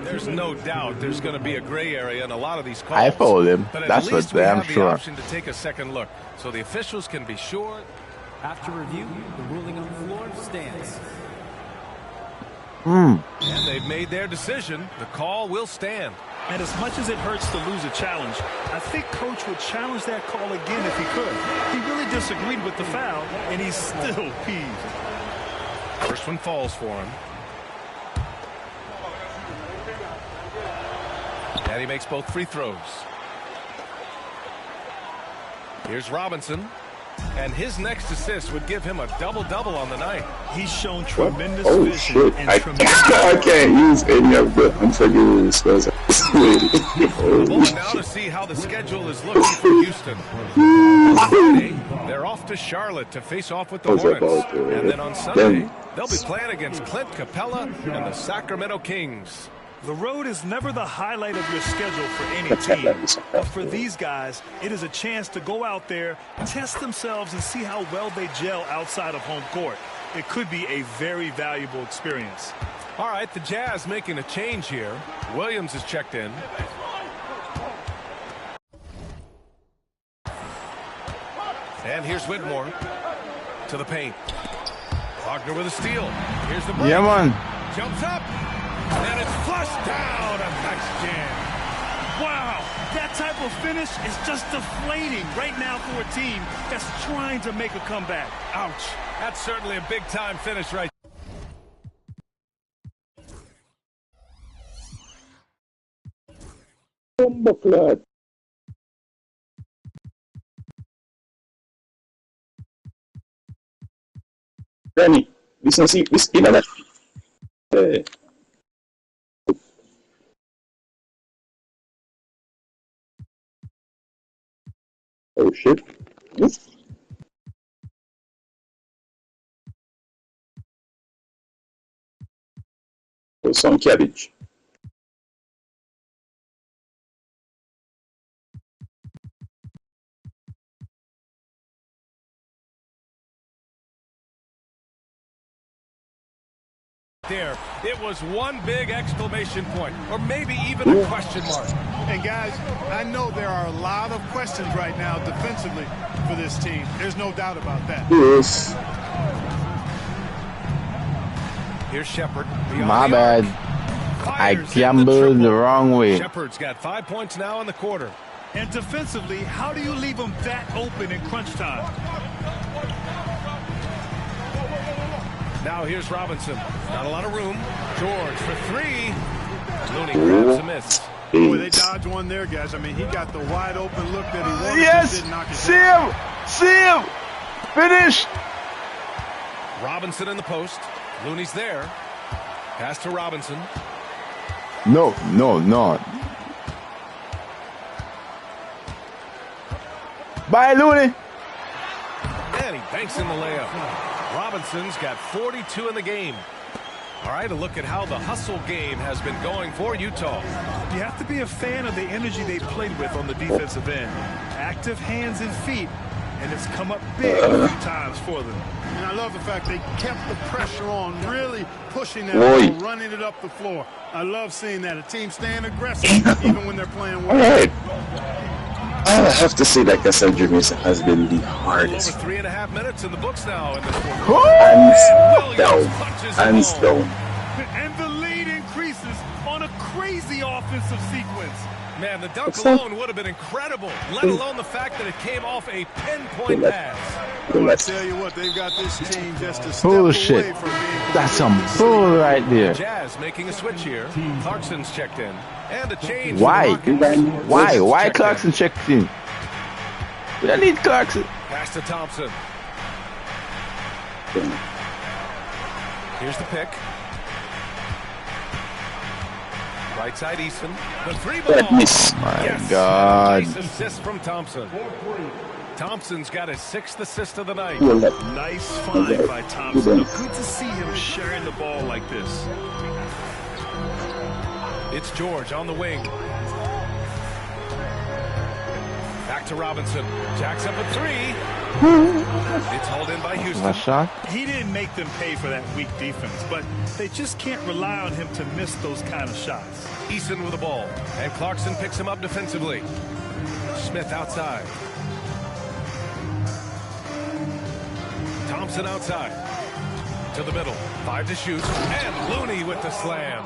There's no doubt there's going to be a gray area in a lot of these calls. I followed him. But That's at least what we I'm have the sure. option to take a second look, so the officials can be sure. After review, the ruling on the floor stands. And they've made their decision. The call will stand. And as much as it hurts to lose a challenge, I think Coach would challenge that call again if he could. He really disagreed with the foul, and he's still peeved. First one falls for him. And he makes both free throws. Here's Robinson. And his next assist would give him a double-double on the night. He's shown tremendous vision. Shit. I can't use any of the unforgivable spells. Now to see how the schedule is looking for Houston. Friday, they're off to Charlotte to face off with the Hornets. And then on Sunday, they'll be playing against Clint Capella and the Sacramento Kings. The road is never the highlight of your schedule for any team. But for these guys, it is a chance to go out there, test themselves, and see how well they gel outside of home court. It could be a very valuable experience. All right, the Jazz making a change here. Williams is checked in. And here's Whitmore to the paint. Wagner with a steal. Here's the break. Yeah, man. Jumps up. And it's flushed down. A nice jam. Wow, that type of finish is just deflating right now for a team that's trying to make a comeback. Ouch. That's certainly a big-time finish right there. Granny, listen, see, this in that. Oh shit. Oh, some cabbage. there. It was one big exclamation point, or maybe even a question mark. And guys, I know there are a lot of questions right now defensively for this team. There's no doubt about that. Yes. Here's Shepard. My bad. I gambled the wrong way. Shepard's got 5 points now in the quarter. And defensively, how do you leave them that open in crunch time? Now here's Robinson. Not a lot of room. George for three. Looney grabs a miss. Boy, they dodged one there, guys. I mean, he got the wide open look that he wanted. Yes! See him! See him! Finish! Robinson in the post. Looney's there. Pass to Robinson. No, no, no. Bye, Looney. And he banks in the layup. Robinson's got 42 in the game. All right, a look at how the hustle game has been going for Utah. You have to be a fan of the energy they played with on the defensive end. Active hands and feet, and it's come up big a few times for them. And I love the fact they kept the pressure on, really pushing that ball, running it up the floor. I love seeing that. A team staying aggressive even when they're playing well. All right. I have to say that Gasol Jameson has been the hardest. Over 3.5 minutes in the books now in this one. Hands down. And the lead increases on a crazy offensive sequence. Man, the dunk alone would have been incredible, let alone the fact that it came off a pinpoint pass. Well, I tell you what, they've got this team just a step bullshit. away from being. That's some bull right there. Jazz making a switch here. Clarkson's checked in. And a change. Why? Why Clarkson checked in? We don't need Clarkson. Pass to Thompson. Here's the pick. Right side Easton. The three ball. My yes. God. Nice assist from Thompson. Thompson's got his 6th assist of the night. Nice find by Thompson. Good to see him sharing the ball like this. It's George on the wing. Back to Robinson. Jacks up a three. It's hauled in by Houston. My shot? He didn't make them pay for that weak defense, but they just can't rely on him to miss those kind of shots. Easton with the ball, and Clarkson picks him up defensively. Smith outside. Thompson outside. To the middle. 5 to shoot. And Looney with the slam.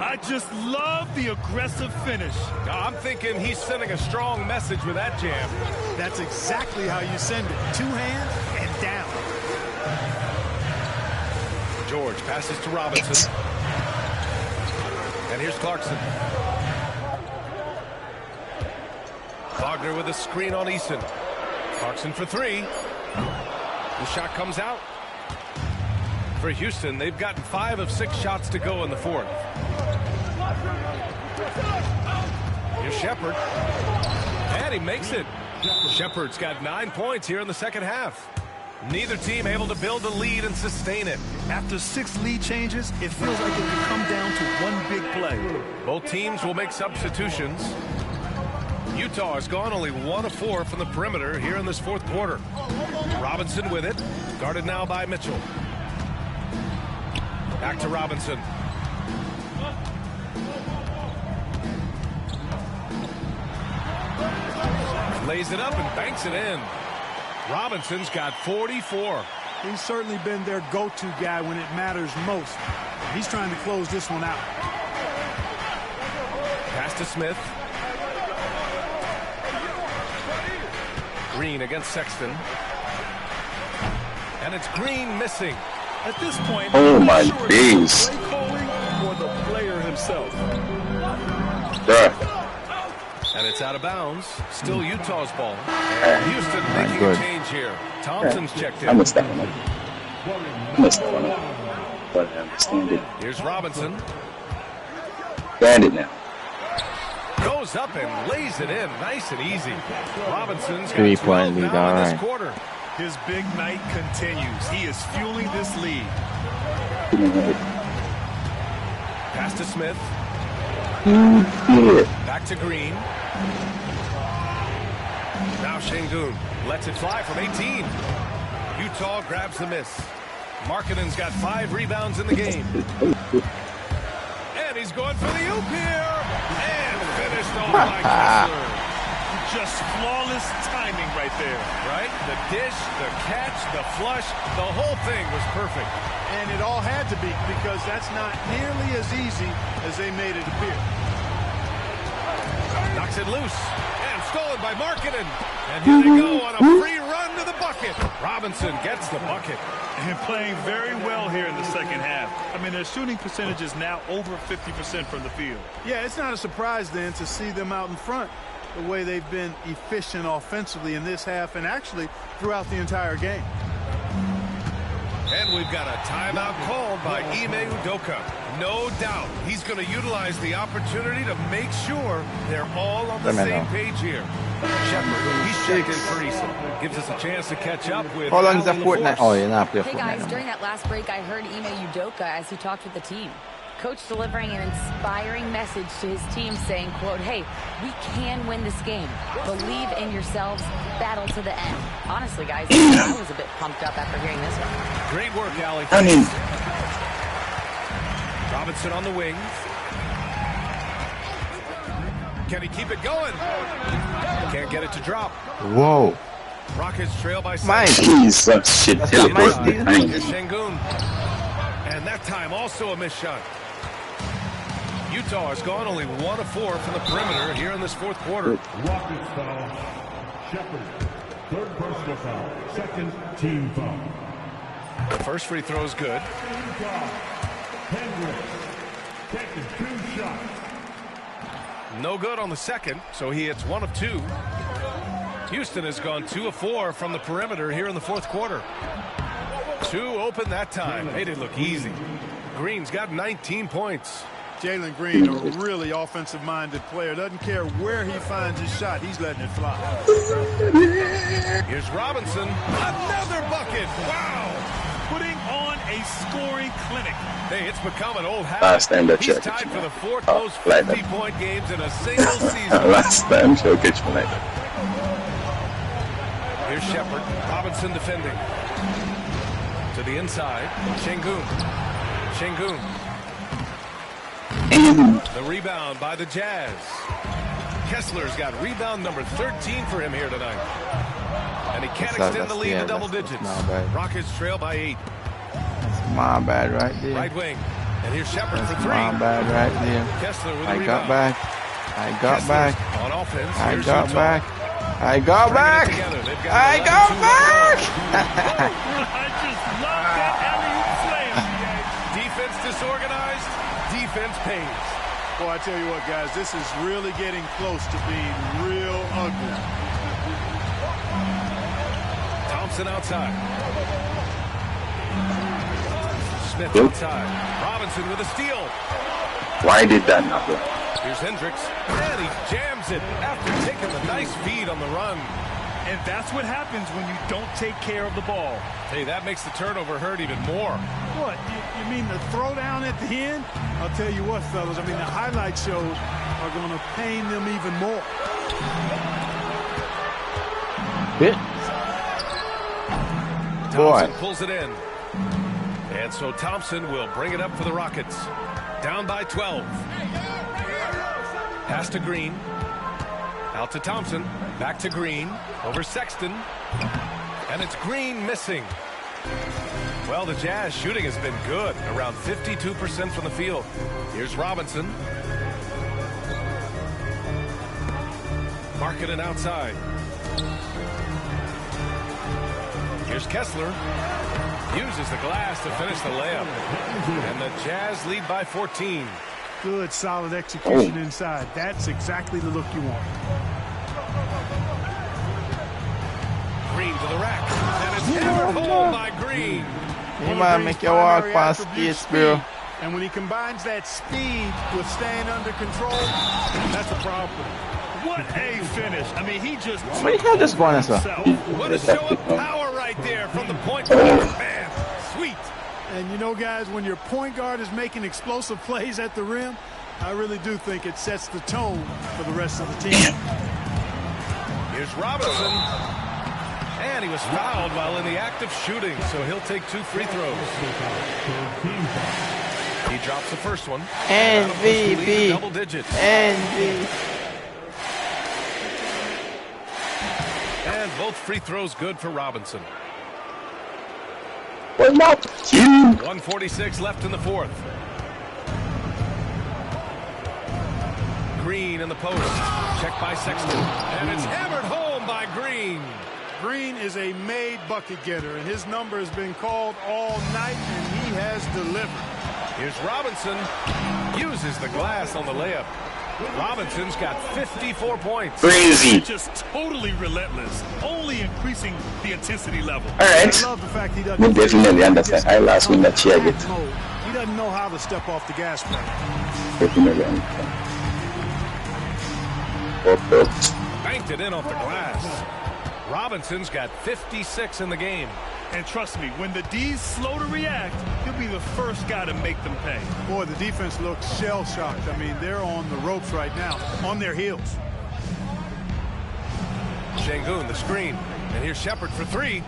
I just love the aggressive finish. I'm thinking he's sending a strong message with that jam. That's exactly how you send it. 2 hands and down. George passes to Robinson. And here's Clarkson. Wagner with a screen on Easton. Clarkson for 3. The shot comes out. For Houston, they've gotten 5 of 6 shots to go in the 4th. Here's Shepard. And he makes it. Shepard's got 9 points here in the second half. Neither team able to build a lead and sustain it. After 6 lead changes, it feels like it could come down to one big play. Both teams will make substitutions. Utah has gone only 1 of 4 from the perimeter here in this 4th quarter. Robinson with it. Guarded now by Mitchell. Back to Robinson. Lays it up and banks it in. Robinson's got 44. He's certainly been their go-to guy when it matters most. He's trying to close this one out. Pass to Smith. Green against Sexton. And it's Green missing. At this point, oh my sure days. Play calling or the player himself. And it's out of bounds. Still Utah's ball. And Houston making a change here. Thompson's checked in. I missed that one. But I understand it. Here's Robinson. Stand it now. Goes up and lays it in. Nice and easy. Robinson's got 3-point lead, now all in right. this quarter. His big night continues. He is fueling this lead. Pass to Smith. Back to Green. Now Şengün lets it fly from 18. Utah grabs the miss. Markkanen's got 5 rebounds in the game. And he's going for the oop here. And finished off by Kessler. Just flawless timing right there. Right? The dish, the catch, the flush, the whole thing was perfect. And it all had to be, because that's not nearly as easy as they made it appear. Knocks it loose. And stolen by Markkanen. And here they go on a free run to the bucket. Robinson gets the bucket. And playing very well here in the second half. I mean, their shooting percentage is now over 50% from the field. Yeah, it's not a surprise then to see them out in front the way they've been efficient offensively in this half and actually throughout the entire game. And we've got a timeout called by Ime Udoka. No doubt he's going to utilize the opportunity to make sure they're all on the same page here. Shepard, he's checked in for Issa. Gives us a chance to catch up with. How long is that Fortnite? Oh, you're not playing Hey Fortnite. guys, during that last break, I heard Ime Udoka as he talked with the team. Coach delivering an inspiring message to his team saying, quote, hey, we can win this game. Believe in yourselves. Battle to the end. Honestly, guys, I was a bit pumped up after hearing this one. Great work, Allie. Robinson on the wings. Can he keep it going? Can't get it to drop. Whoa. Rockets trail by 7. Mike. Jeez, that shit. That's not my steal. Here's Şengün. And that time also a missed shot. Utah has gone only 1 of 4 from the perimeter here in this fourth quarter. Rockets foul. Shepard. Third personal foul. Second team foul. The first free throw is good. Hendricks. Taking 2 shots. No good on the second, so he hits 1 of 2. Houston has gone 2 of 4 from the perimeter here in the fourth quarter. 2 open that time. Made it look easy. Green's got 19 points. Jalen Green, a really offensive-minded player. Doesn't care where he finds his shot. He's letting it fly. Here's Robinson. Another bucket. Wow. Putting on a scoring clinic. Hey, it's become an old habit. Last time that He's Jokic tied for the 4th oh, most like 50-point games in a single season. Last time Jokic played. Here's Shepard. Robinson defending. To the inside. Şengün. Şengün. The rebound by the Jazz. Kessler's got rebound number 13 for him here tonight. And he can't extend the lead to double digits. Rockets trail by 8. That's my bad right there. Right wing. And here's Shepard for 3. My bad right there. Kessler with a I rebound. got back. I got Kessler's back. on offense. I Here's got Utah. back. I got back. I got back. I just love that alley-oop slam. Defense disorganized. Defense pays. Boy, I tell you what, guys, this is really getting close to being real ugly. Thompson outside. Smith outside. Robinson with a steal. Why did that not work? Here's Hendricks. And he jams it after taking the nice feed on the run. And that's what happens when you don't take care of the ball. Hey, that makes the turnover hurt even more. What, you mean the throwdown at the end? I'll tell you what, fellas, I mean, the highlight shows are going to pain them even more. Thompson pulls it in. And so Thompson will bring it up for the Rockets. Down by 12. Pass to Green. Out to Thompson. Back to Green. Over Sexton. And it's Green missing. Well, the Jazz shooting has been good. Around 52% from the field. Here's Robinson. Markkanen outside. Here's Kessler. Uses the glass to finish the layup. And the Jazz lead by 14. Good, solid execution inside. That's exactly the look you want. Green to the rack. And it's hammered home by Green. He might make you walk past skates, bro. And when he combines that speed with staying under control, that's a problem. What a finish. I mean, he just... What the hell just going on, sir? What a show of power right there from the point guard. Man, sweet. And you know, guys, when your point guard is making explosive plays at the rim, I really do think it sets the tone for the rest of the team. Here's Robinson. And he was fouled while in the act of shooting, so he'll take 2 free throws. He drops the first one. MVP. Double digits. MVP. And both free throws good for Robinson. 1:46 left in the fourth. Green in the post. Checked by Sexton. And it's hammered home by Green. Green is a made bucket getter, and his number has been called all night, and he has delivered. Here's Robinson. Uses the glass on the layup. Robinson's got 54 points. Crazy. Just totally relentless, only increasing the intensity level. All right. I love the fact he doesn't. You definitely understand. I last win that cheer it. He doesn't know how to step off the gas pedal. Definitely understand. Banked it in off the glass. Robinson's got 56 in the game. And trust me, when the D's slow to react, he'll be the first guy to make them pay. Boy, the defense looks shell-shocked. I mean, they're on the ropes right now, on their heels. Şengün, the screen. And here's Shepard for 3.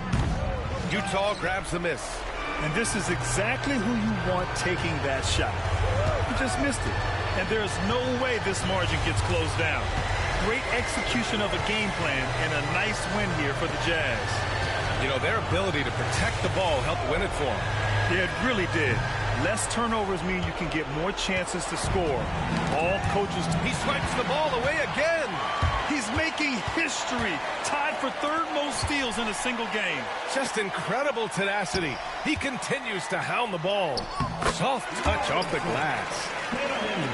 Utah grabs the miss. And this is exactly who you want taking that shot. He just missed it. And there's no way this margin gets closed down. Great execution of a game plan and a nice win here for the Jazz. You know, their ability to protect the ball helped win it for them. Yeah, it really did. Less turnovers mean you can get more chances to score. All coaches... He swipes the ball away again. He's making history. Tied for 3rd most steals in a single game. Just incredible tenacity. He continues to hound the ball. Soft touch off the glass.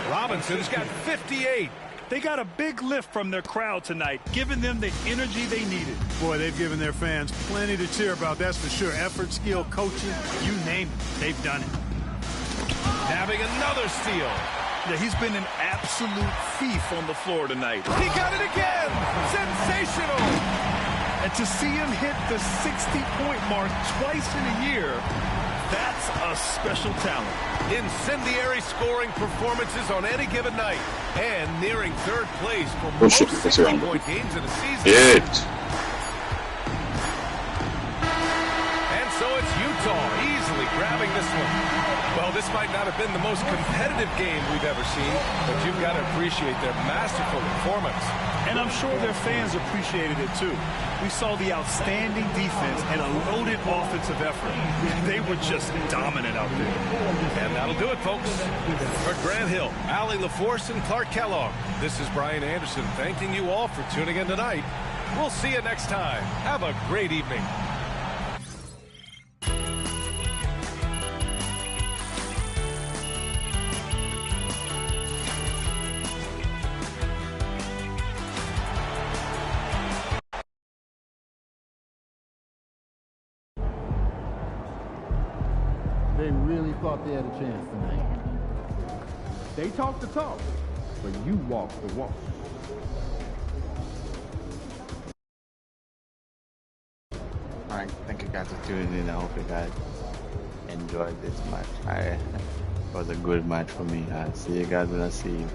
Robinson's got 58. They got a big lift from their crowd tonight, giving them the energy they needed. Boy, they've given their fans plenty to cheer about, that's for sure. Effort, skill, coaching, you name it, they've done it. Having another steal. Yeah, he's been an absolute thief on the floor tonight. He got it again! Sensational! And to see him hit the 60-point mark twice in a year, that's a special talent. Incendiary scoring performances on any given night. And nearing 3rd place for most 60-point games in a season. And so it's Utah easily grabbing this one. Well, this might not have been the most competitive game we've ever seen, but you've got to appreciate their masterful performance. And I'm sure their fans appreciated it too. We saw the outstanding defense and a loaded offensive effort. They were just dominant out there. And that'll do it, folks. For Grant Hill, Allie LaForce, and Clark Kellogg, this is Brian Anderson thanking you all for tuning in tonight. We'll see you next time. Have a great evening. They really thought they had a chance tonight. They talked the talk, but you walked the walk. Alright, thank you guys for tuning in. I hope you guys enjoyed this match. It was a good match for me. I'll see you guys when I see you.